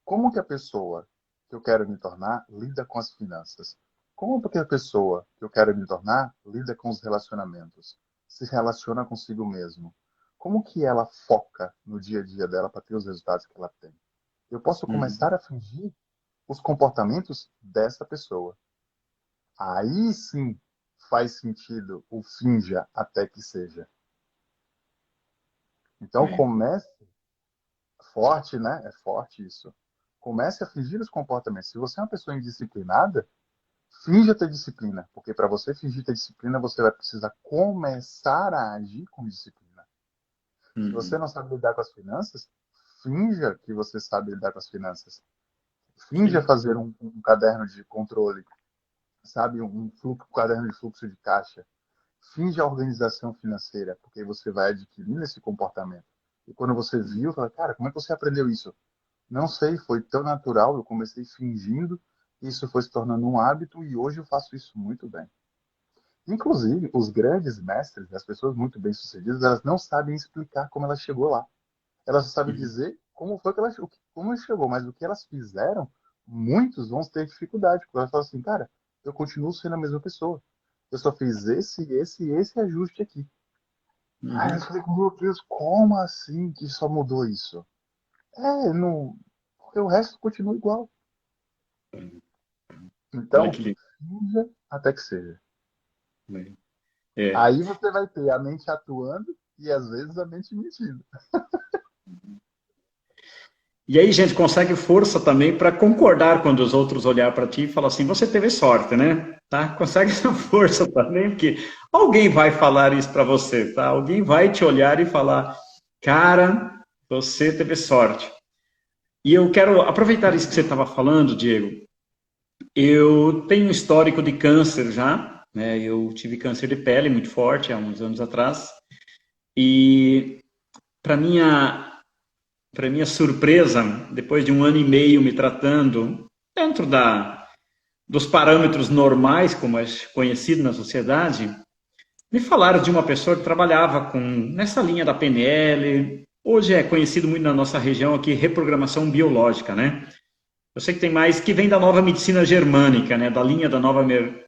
S2: Como que a pessoa que eu quero me tornar lida com as finanças? Como que a pessoa que eu quero me tornar lida com os relacionamentos? Se relaciona consigo mesmo? Como que ela foca no dia a dia dela para ter os resultados que ela tem? Eu posso
S1: Uhum.
S2: começar a fingir os comportamentos dessa pessoa. Aí sim faz sentido o finja até que seja. Então
S1: É.
S2: comece forte, né? É forte isso. Comece a fingir os comportamentos. Se você é uma pessoa indisciplinada, finja ter disciplina, porque para você fingir ter disciplina, você vai precisar começar a agir com disciplina. Se você
S1: Uhum.
S2: não sabe lidar com as finanças, finja que você sabe lidar com as finanças. Finja
S1: Sim.
S2: fazer um caderno de controle, sabe, um caderno de fluxo de caixa. Finja a organização financeira, porque você vai adquirindo esse comportamento. E quando você viu, fala, cara, como é que você aprendeu isso? Não sei, foi tão natural, eu comecei fingindo, isso foi se tornando um hábito e hoje eu faço isso muito bem. Inclusive, os grandes mestres, as pessoas muito bem-sucedidas, elas não sabem explicar como ela chegou lá. Elas só sabem
S1: Uhum.
S2: dizer como foi que ela, como ela chegou, mas o que elas fizeram, muitos vão ter dificuldade, porque elas falam assim, cara, eu continuo sendo a mesma pessoa. Eu só fiz esse e esse ajuste aqui. Aí eu
S1: Uhum.
S2: falei, meu Deus, como assim que só mudou isso? Não, porque o resto continua igual.
S1: Olha
S2: Então,
S1: que lindo.
S2: finja até que seja.
S1: Né? É.
S2: Aí você vai ter a mente atuando e às vezes a mente mentindo.
S1: E aí, gente, consegue força também para concordar quando os outros olhar para ti e falar assim, você teve sorte, né? Tá? Consegue essa força também, porque alguém vai falar isso para você, tá? Alguém vai te olhar e falar, cara, você teve sorte. E eu quero aproveitar isso que você estava falando, Diego. Eu tenho um histórico de câncer já, né? Eu tive câncer de pele muito forte há uns anos atrás. E para minha surpresa, depois de 1 ano e meio me tratando dentro dos parâmetros normais, como é conhecido na sociedade, me falaram de uma pessoa que trabalhava nessa linha da PNL. Hoje é conhecido muito na nossa região aqui, reprogramação biológica, né? Eu sei que tem mais que vem da nova medicina germânica, né? Da linha da nova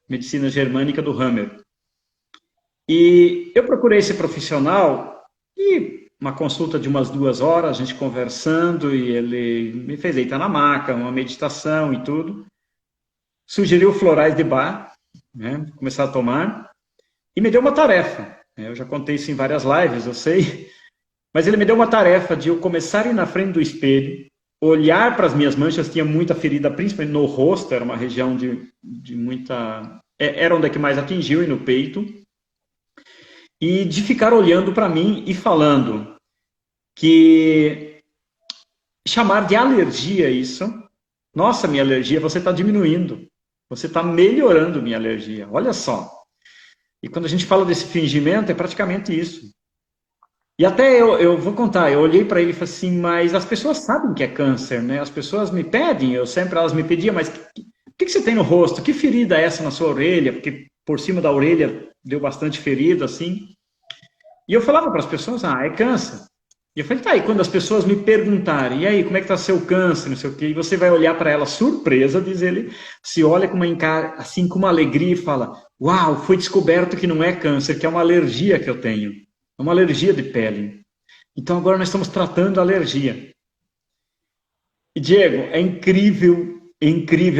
S1: medicina germânica do Hammer. E eu procurei esse profissional e uma consulta de umas 2 horas, a gente conversando, e ele me fez deitar na maca, uma meditação e tudo. Sugeriu florais de Bach, né? Começar a tomar, e me deu uma tarefa. Eu já contei isso em várias lives, eu sei, mas ele me deu uma tarefa de eu começar a ir na frente do espelho, olhar para as minhas manchas, tinha muita ferida, principalmente no rosto, era uma região de muita... Era onde é que mais atingiu, e no peito, e de ficar olhando para mim e falando que chamar de alergia isso, nossa, minha alergia, você está diminuindo, você está melhorando minha alergia, olha só. E quando a gente fala desse fingimento, é praticamente isso. E até eu vou contar, eu olhei para ele e falei assim, mas as pessoas sabem que é câncer, né? As pessoas me pedem, elas me pediam, mas o que você tem no rosto? Que ferida é essa na sua orelha? Porque por cima da orelha deu bastante ferida, assim. E eu falava para as pessoas, é câncer. E eu falei, tá, e quando as pessoas me perguntarem, e aí, como é que tá seu câncer, não sei o quê, e você vai olhar para ela surpresa, diz ele, se olha com assim, com uma alegria e fala, uau, foi descoberto que não é câncer, que é uma alergia que eu tenho. É uma alergia de pele. Então agora nós estamos tratando a alergia. E Diego, é incrível.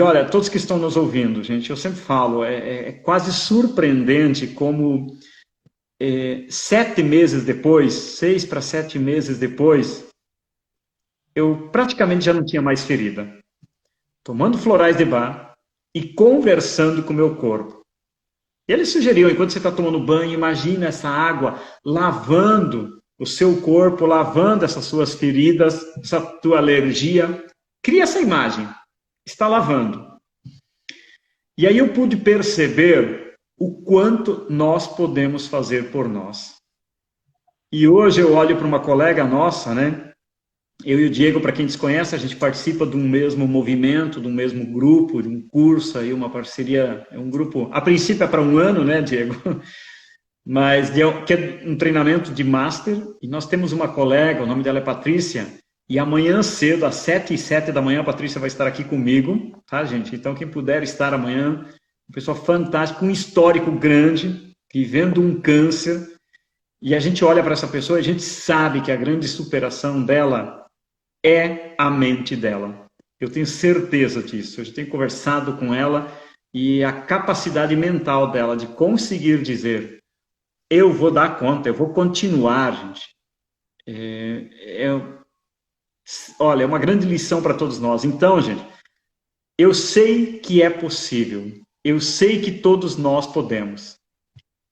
S1: Olha, todos que estão nos ouvindo, gente, eu sempre falo, é quase surpreendente como 7 meses depois, 6 para 7 meses depois, eu praticamente já não tinha mais ferida. Tomando florais de Bach e conversando com o meu corpo. Ele sugeriu, enquanto você está tomando banho, imagina essa água lavando o seu corpo, lavando essas suas feridas, essa tua alergia. Cria essa imagem. Está lavando. E aí eu pude perceber o quanto nós podemos fazer por nós. E hoje eu olho para uma colega nossa, né? Eu e o Diego, para quem desconhece, a gente participa de um mesmo movimento, de um mesmo grupo, de um curso, aí uma parceria, é um grupo, a princípio é para 1 ano, né, Diego? Mas que é um treinamento de master, e nós temos uma colega, o nome dela é Patrícia, e amanhã cedo, às 7h07 da manhã, a Patrícia vai estar aqui comigo, tá, gente? Então, quem puder estar amanhã, uma pessoa fantástica, um histórico grande, vivendo um câncer, e a gente olha para essa pessoa e a gente sabe que a grande superação dela é a mente dela. Eu tenho certeza disso. Eu já tenho conversado com ela e a capacidade mental dela de conseguir dizer eu vou dar conta, eu vou continuar, gente. Olha, é uma grande lição para todos nós. Então, gente, eu sei que é possível. Eu sei que todos nós podemos.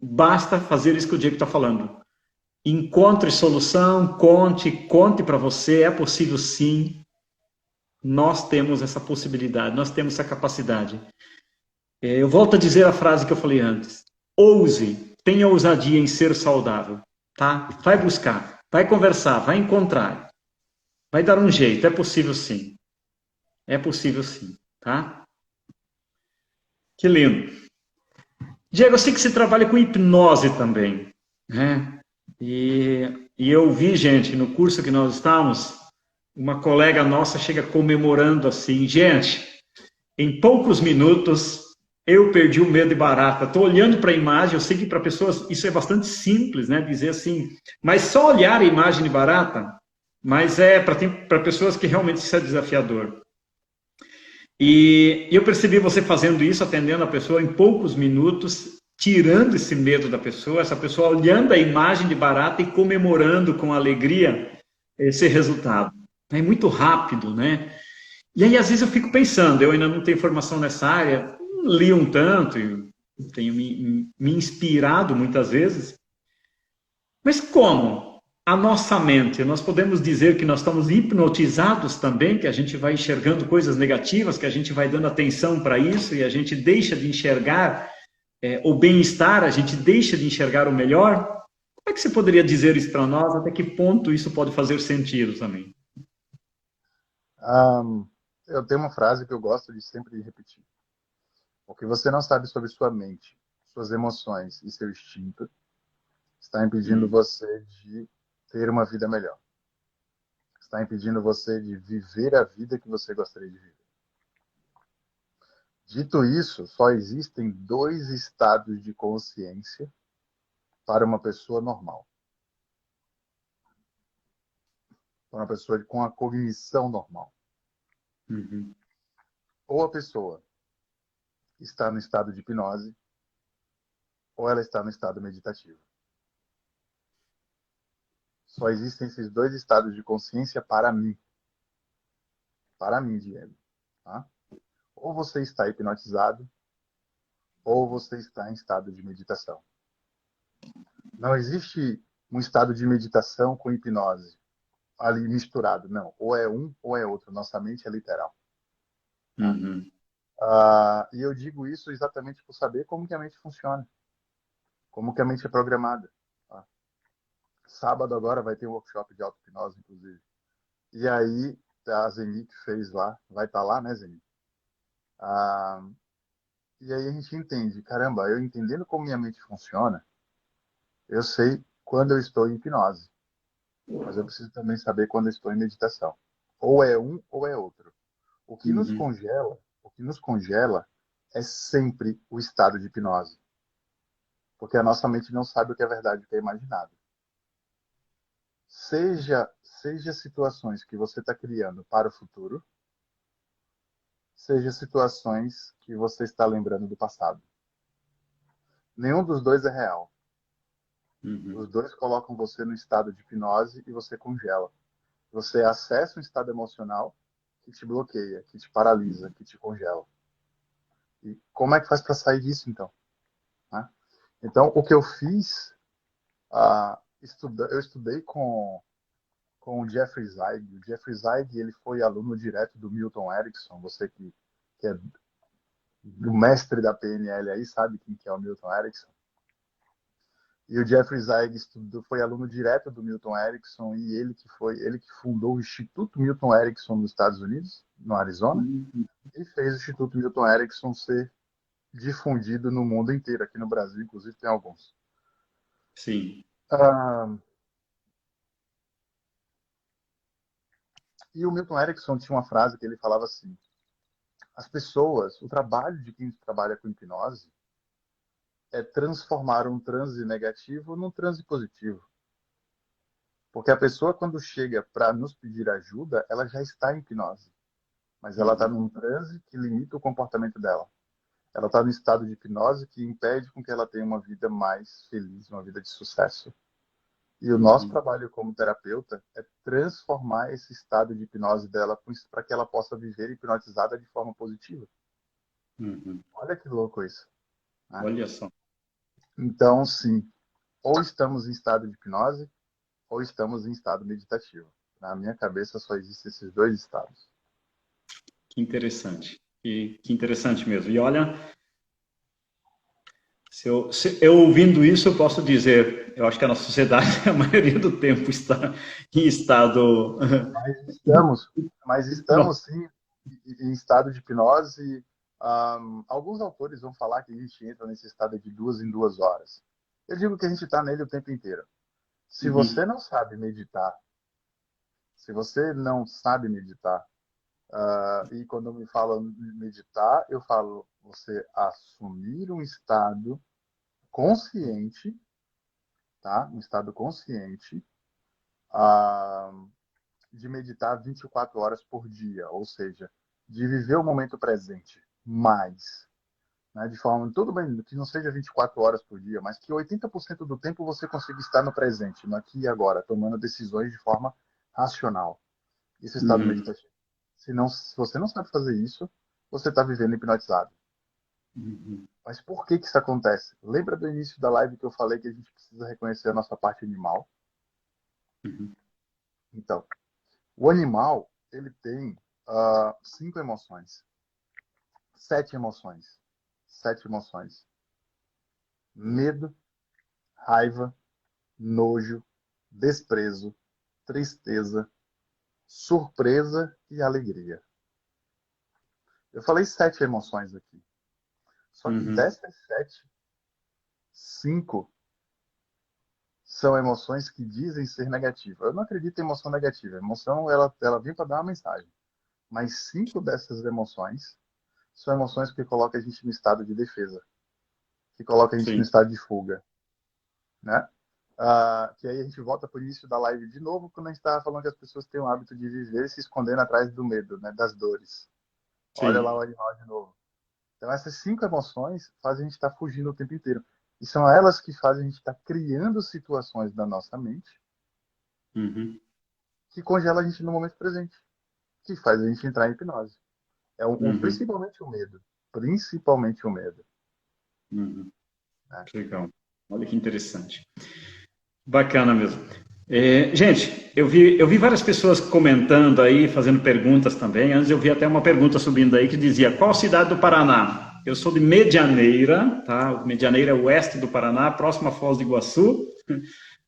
S1: Basta fazer isso que o Diego está falando. Encontre solução, conte para você, é possível sim. Nós temos essa possibilidade, nós temos essa capacidade. Eu volto a dizer a frase que eu falei antes. Ouse, tenha ousadia em ser saudável, tá? Vai buscar, vai conversar, vai encontrar. Vai dar um jeito, é possível sim. É possível sim, tá? Que lindo. Diego, eu sei que você trabalha com hipnose também, né? E eu vi, gente, no curso que nós estávamos, uma colega nossa chega comemorando assim, gente, em poucos minutos eu perdi o medo de barata. Estou olhando para a imagem, eu sei que para pessoas isso é bastante simples, né? Dizer assim, mas só olhar a imagem de barata, mas para pessoas que realmente isso é desafiador. E eu percebi você fazendo isso, atendendo a pessoa em poucos minutos, tirando esse medo da pessoa, essa pessoa olhando a imagem de barata e comemorando com alegria esse resultado. É muito rápido, né? E aí, às vezes, eu fico pensando, eu ainda não tenho formação nessa área, li um tanto, e tenho me inspirado muitas vezes, mas como? A nossa mente, nós podemos dizer que nós estamos hipnotizados também, que a gente vai enxergando coisas negativas, que a gente vai dando atenção para isso e a gente deixa de enxergar o bem-estar, a gente deixa de enxergar o melhor? Como é que você poderia dizer isso para nós? Até que ponto isso pode fazer sentido também?
S2: Ahm, eu tenho uma frase que eu gosto de sempre repetir. O que você não sabe sobre sua mente, suas emoções e seu instinto está impedindo
S1: Hum,
S2: você de ter uma vida melhor. Está impedindo você de viver a vida que você gostaria de viver. Dito isso, só existem dois estados de consciência para uma pessoa normal, para uma pessoa com a cognição normal.
S1: uhum,
S2: Ou a pessoa está no estado de hipnose, ou ela está no estado meditativo. Só existem esses dois estados de consciência para mim, Diego. Tá? Ou você está hipnotizado, ou você está em estado de meditação. Não existe um estado de meditação com hipnose ali misturado, não. Ou é um ou é outro. Nossa mente é literal. Tá?
S1: uhum,
S2: E eu digo isso exatamente por saber como que a mente funciona, como que a mente é programada. Tá? Sábado agora vai ter um workshop de auto-hipnose, inclusive. E aí a Zenit fez lá, vai estar lá, né, Zenit? Ah, e aí a gente entende, caramba, eu entendendo como minha mente funciona, eu sei quando eu estou em hipnose, mas eu preciso também saber quando eu estou em meditação. Ou é um ou é outro.
S1: uhum,
S2: O que nos congela é sempre o estado de hipnose, porque a nossa mente não sabe o que é verdade, o que é imaginado. Seja situações que você está criando para o futuro, seja situações que você está lembrando do passado. Nenhum dos dois é real.
S1: uhum,
S2: Os dois colocam você no estado de hipnose e você congela. Você acessa um estado emocional que te bloqueia, que te paralisa, que te congela. E como é que faz para sair disso, então? Né? Então, o que eu fiz, eu estudei com o Jeffrey Zeig. O Jeffrey Zeig ele foi aluno direto do Milton Erickson. Você que é do mestre da PNL aí sabe quem que é o Milton Erickson. E o Jeffrey Zeig foi aluno direto do Milton Erickson e ele que fundou o Instituto Milton Erickson nos Estados Unidos, no Arizona,
S1: uhum.
S2: e fez o Instituto Milton Erickson ser difundido no mundo inteiro, aqui no Brasil, inclusive tem alguns.
S1: Sim.
S2: Ah, e o Milton Erickson tinha uma frase que ele falava assim: as pessoas, o trabalho de quem trabalha com hipnose é transformar um transe negativo num transe positivo. Porque a pessoa, quando chega para nos pedir ajuda, ela já está em hipnose. Mas ela está
S1: Uhum,
S2: num transe que limita o comportamento dela. Ela está no estado de hipnose que impede com que ela tenha uma vida mais feliz, uma vida de sucesso. E o nosso
S1: uhum,
S2: trabalho como terapeuta é transformar esse estado de hipnose dela para que ela possa viver hipnotizada de forma positiva.
S1: uhum.
S2: Olha que louco isso, né?
S1: Olha só.
S2: Então, sim, ou estamos em estado de hipnose ou estamos em estado meditativo. Na minha cabeça só existem esses dois estados.
S1: Que interessante. Que interessante mesmo. E olha, se eu ouvindo isso, eu posso dizer, eu acho que a nossa sociedade, a maioria do tempo, está em estado.
S2: Mas estamos, mas estamos sim em estado de hipnose. Alguns autores vão falar que a gente entra nesse estado de 2 em 2 horas. Eu digo que a gente está nele o tempo inteiro. Se
S1: Uhum,
S2: você não sabe meditar, se você não sabe meditar, e quando me falam meditar, eu falo você assumir um estado consciente, tá? Um estado consciente, ah, de meditar 24 horas por dia, ou seja, de viver o momento presente mais, né, de forma, tudo bem, que não seja 24 horas por dia, mas que 80% do tempo você consiga estar no presente, no aqui e agora, tomando decisões de forma racional. Isso é estado
S1: Uhum.
S2: meditativo. Se você não sabe fazer isso, você está vivendo hipnotizado.
S1: Uhum.
S2: Mas por que que isso acontece? Lembra do início da live que eu falei que a gente precisa reconhecer a nossa parte animal?
S1: Uhum.
S2: Então, o animal, ele tem 5 emoções, 7 emoções. 7 emoções. Medo, raiva, nojo, desprezo, tristeza, surpresa e alegria. Eu falei 7 emoções aqui. Só que
S1: Uhum.
S2: dessas sete, 5 são emoções que dizem ser negativas. Eu não acredito em emoção negativa. A emoção, ela vem para dar uma mensagem. Mas 5 dessas emoções são emoções que colocam a gente no estado de defesa, que colocam a gente no
S1: Sim,
S2: estado de fuga, né? Que aí a gente volta para o início da live de novo, quando a gente estava falando que as pessoas têm o hábito de viver se escondendo atrás do medo, né? Das dores. Olha lá o
S1: sim.
S2: animal de novo. Então essas 5 emoções fazem a gente estar fugindo o tempo inteiro. E são elas que fazem a gente estar criando situações da nossa mente
S1: Uhum.
S2: que congela a gente no momento presente, que faz a gente entrar em hipnose.
S1: Uhum.
S2: Principalmente o medo. Principalmente o medo.
S1: Uhum.
S2: Né?
S1: Legal. Olha que interessante. Bacana mesmo. Gente, eu vi várias pessoas comentando aí, fazendo perguntas também. Antes eu vi até uma pergunta subindo aí que dizia: qual cidade do Paraná? Eu sou de Medianeira, tá? Medianeira é o oeste do Paraná, próximo a Foz do Iguaçu.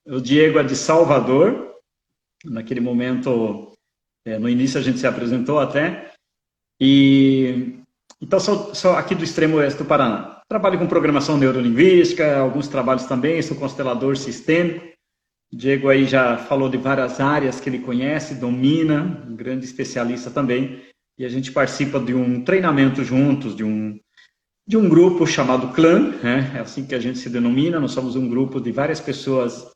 S1: O Diego é de Salvador. Naquele momento, no início a gente se apresentou até. E então sou aqui do extremo oeste do Paraná. Trabalho com programação neurolinguística, alguns trabalhos também, sou constelador sistêmico. O Diego aí já falou de várias áreas que ele conhece, domina, um grande especialista também. E a gente participa de um treinamento juntos, de um grupo chamado Clã, né? É assim que a gente se denomina. Nós somos um grupo de várias pessoas,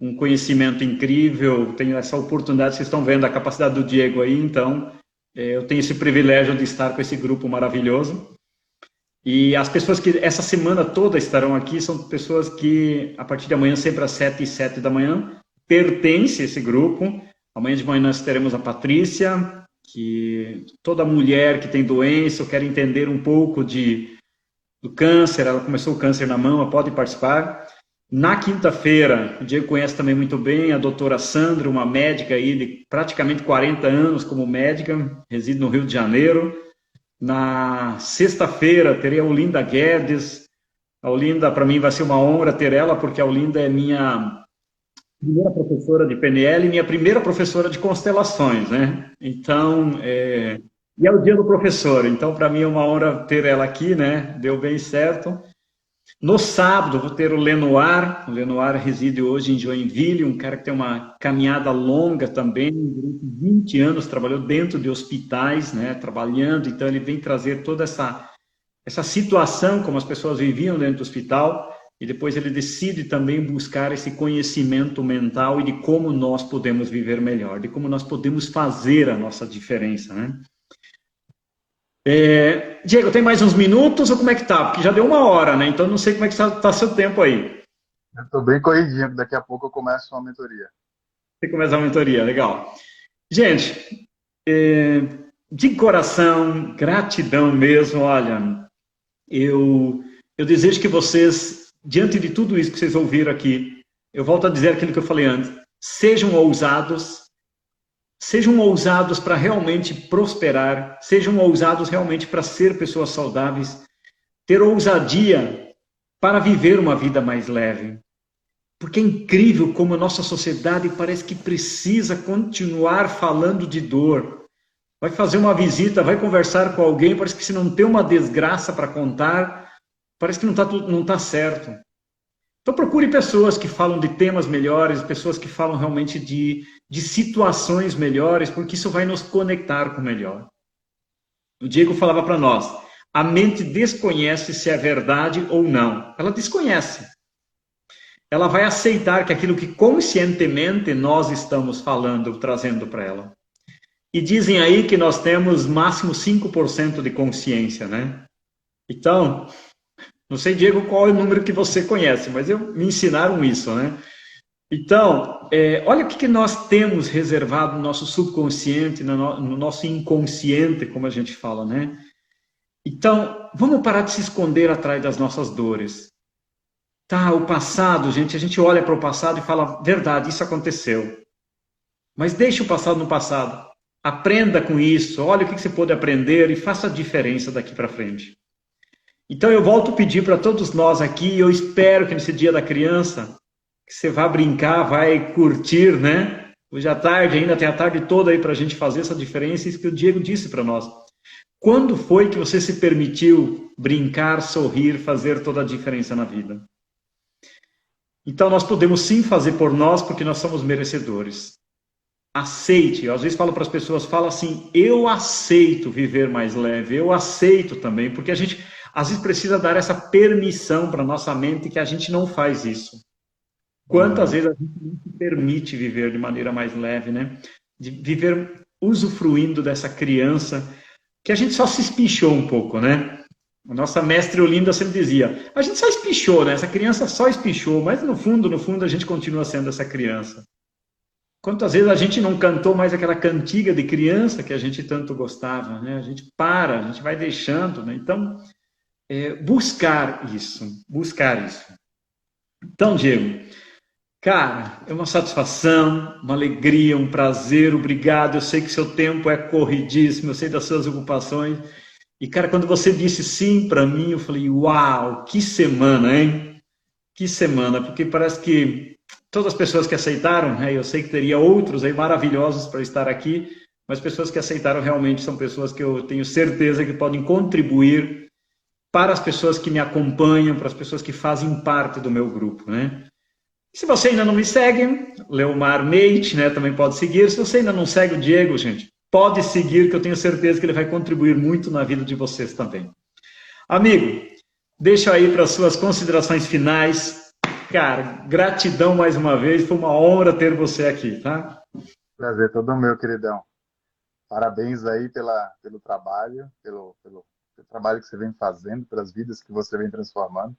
S1: um conhecimento incrível. Tenho essa oportunidade, vocês estão vendo a capacidade do Diego aí, então eu tenho esse privilégio de estar com esse grupo maravilhoso. E as pessoas que essa semana toda estarão aqui são pessoas que, a partir de amanhã, sempre às 7h07 da manhã, pertencem a esse grupo. Amanhã de manhã nós teremos a Patrícia, que toda mulher que tem doença ou quer entender um pouco do câncer, ela começou o câncer na mama, pode participar. Na quinta-feira, o Diego conhece também muito bem a doutora Sandra, uma médica aí de praticamente 40 anos como médica, reside no Rio de Janeiro. Na sexta-feira, terei a Olinda Guedes. A Olinda, para mim, vai ser uma honra ter ela, porque a Olinda é minha primeira professora de PNL e minha primeira professora de constelações, né? Então, e é o dia do professor, então para mim é uma honra ter ela aqui, né? Deu bem certo. No sábado, vou ter o Lenoir. O Lenoir reside hoje em Joinville, um cara que tem uma caminhada longa também, durante 20 anos, trabalhou dentro de hospitais, né, trabalhando, então ele vem trazer toda essa situação, como as pessoas viviam dentro do hospital, e depois ele decide também buscar esse conhecimento mental e de como nós podemos viver melhor, de como nós podemos fazer a nossa diferença, né? Diego, tem mais uns minutos ou como é que tá? Porque já deu 1 hora, né? Então não sei como é que tá seu tempo aí.
S2: Eu estou bem corridinho, daqui a pouco eu começo uma mentoria.
S1: Você começa a mentoria, legal. Gente, de coração, gratidão mesmo, olha, eu desejo que vocês, diante de tudo isso que vocês ouviram aqui, eu volto a dizer aquilo que eu falei antes, sejam ousados para realmente prosperar, sejam ousados realmente para ser pessoas saudáveis, ter ousadia para viver uma vida mais leve. Porque é incrível como a nossa sociedade parece que precisa continuar falando de dor. Vai fazer uma visita, vai conversar com alguém, parece que se não tem uma desgraça para contar, parece que não tá certo. Então procure pessoas que falam de temas melhores, pessoas que falam realmente de situações melhores, porque isso vai nos conectar com o melhor. O Diego falava para nós, a mente desconhece se é verdade ou não. Ela desconhece. Ela vai aceitar que aquilo que conscientemente nós estamos falando, trazendo para ela. E dizem aí que nós temos máximo 5% de consciência, né? Então, não sei, Diego, qual é o número que você conhece, mas me ensinaram isso, né? Então, olha o que nós temos reservado no nosso subconsciente, no nosso inconsciente, como a gente fala, né? Então, vamos parar de se esconder atrás das nossas dores. Tá, o passado, gente, a gente olha para o passado e fala, verdade, isso aconteceu. Mas deixe o passado no passado. Aprenda com isso, olha o que você pode aprender e faça a diferença daqui para frente. Então eu volto a pedir para todos nós aqui, eu espero que nesse dia da criança, que você vá brincar, vai curtir, né? Hoje à tarde, ainda tem a tarde toda aí para a gente fazer essa diferença, isso que o Diego disse para nós. Quando foi que você se permitiu brincar, sorrir, fazer toda a diferença na vida? Então nós podemos sim fazer por nós, porque nós somos merecedores. Aceite, eu às vezes falo para as pessoas, fala assim, eu aceito viver mais leve, eu aceito também, porque a gente às vezes precisa dar essa permissão para nossa mente que a gente não faz isso. Quantas vezes a gente não se permite viver de maneira mais leve, né? De viver usufruindo dessa criança, que a gente só se espichou um pouco, né? A nossa mestre Olinda sempre dizia, a gente só espichou, né? Essa criança só espichou, mas no fundo, a gente continua sendo essa criança. Quantas vezes a gente não cantou mais aquela cantiga de criança que a gente tanto gostava, né? A gente para, a gente vai deixando, né? Então, buscar isso. Então, Diego, cara, é uma satisfação, uma alegria, um prazer, obrigado. Eu sei que seu tempo é corridíssimo, eu sei das suas ocupações. E, cara, quando você disse sim para mim, eu falei, uau, que semana, hein? Que semana, porque parece que todas as pessoas que aceitaram, né, eu sei que teria outros aí maravilhosos para estar aqui, mas pessoas que aceitaram realmente são pessoas que eu tenho certeza que podem contribuir para as pessoas que me acompanham, para as pessoas que fazem parte do meu grupo, né? Se você ainda não me segue, Leomar Meit, né, também pode seguir. Se você ainda não segue o Diego, gente, pode seguir, que eu tenho certeza que ele vai contribuir muito na vida de vocês também. Amigo, deixa aí para as suas considerações finais. Cara, gratidão mais uma vez, foi uma honra ter você aqui, tá?
S2: Prazer todo meu, queridão. Parabéns aí pelo trabalho, pelo trabalho que você vem fazendo, pelas vidas que você vem transformando.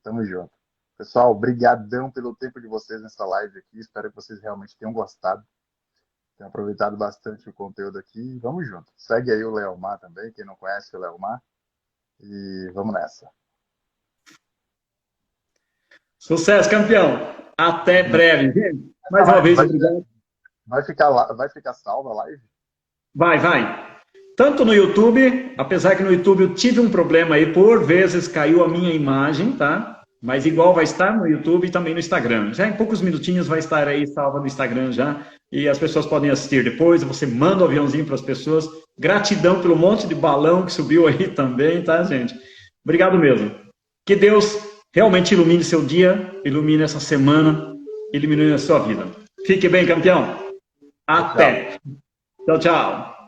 S2: Tamo junto. Pessoal, brigadão pelo tempo de vocês nessa live aqui. Espero que vocês realmente tenham gostado. Tenham aproveitado bastante o conteúdo aqui. Vamos junto. Segue aí o Leomar também, quem não conhece o Leomar. E vamos nessa.
S1: Sucesso, campeão. Até breve. Gente, mais uma vez, obrigado.
S2: Vai ficar salva a live?
S1: Vai. Tanto no YouTube, apesar que no YouTube eu tive um problema aí, por vezes caiu a minha imagem, tá? Mas igual vai estar no YouTube e também no Instagram. Já em poucos minutinhos vai estar aí salva no Instagram já. E as pessoas podem assistir depois. Você manda o aviãozinho para as pessoas. Gratidão pelo monte de balão que subiu aí também, tá, gente? Obrigado mesmo. Que Deus realmente ilumine seu dia, ilumine essa semana, ilumine a sua vida. Fique bem, campeão. Até. Tchau.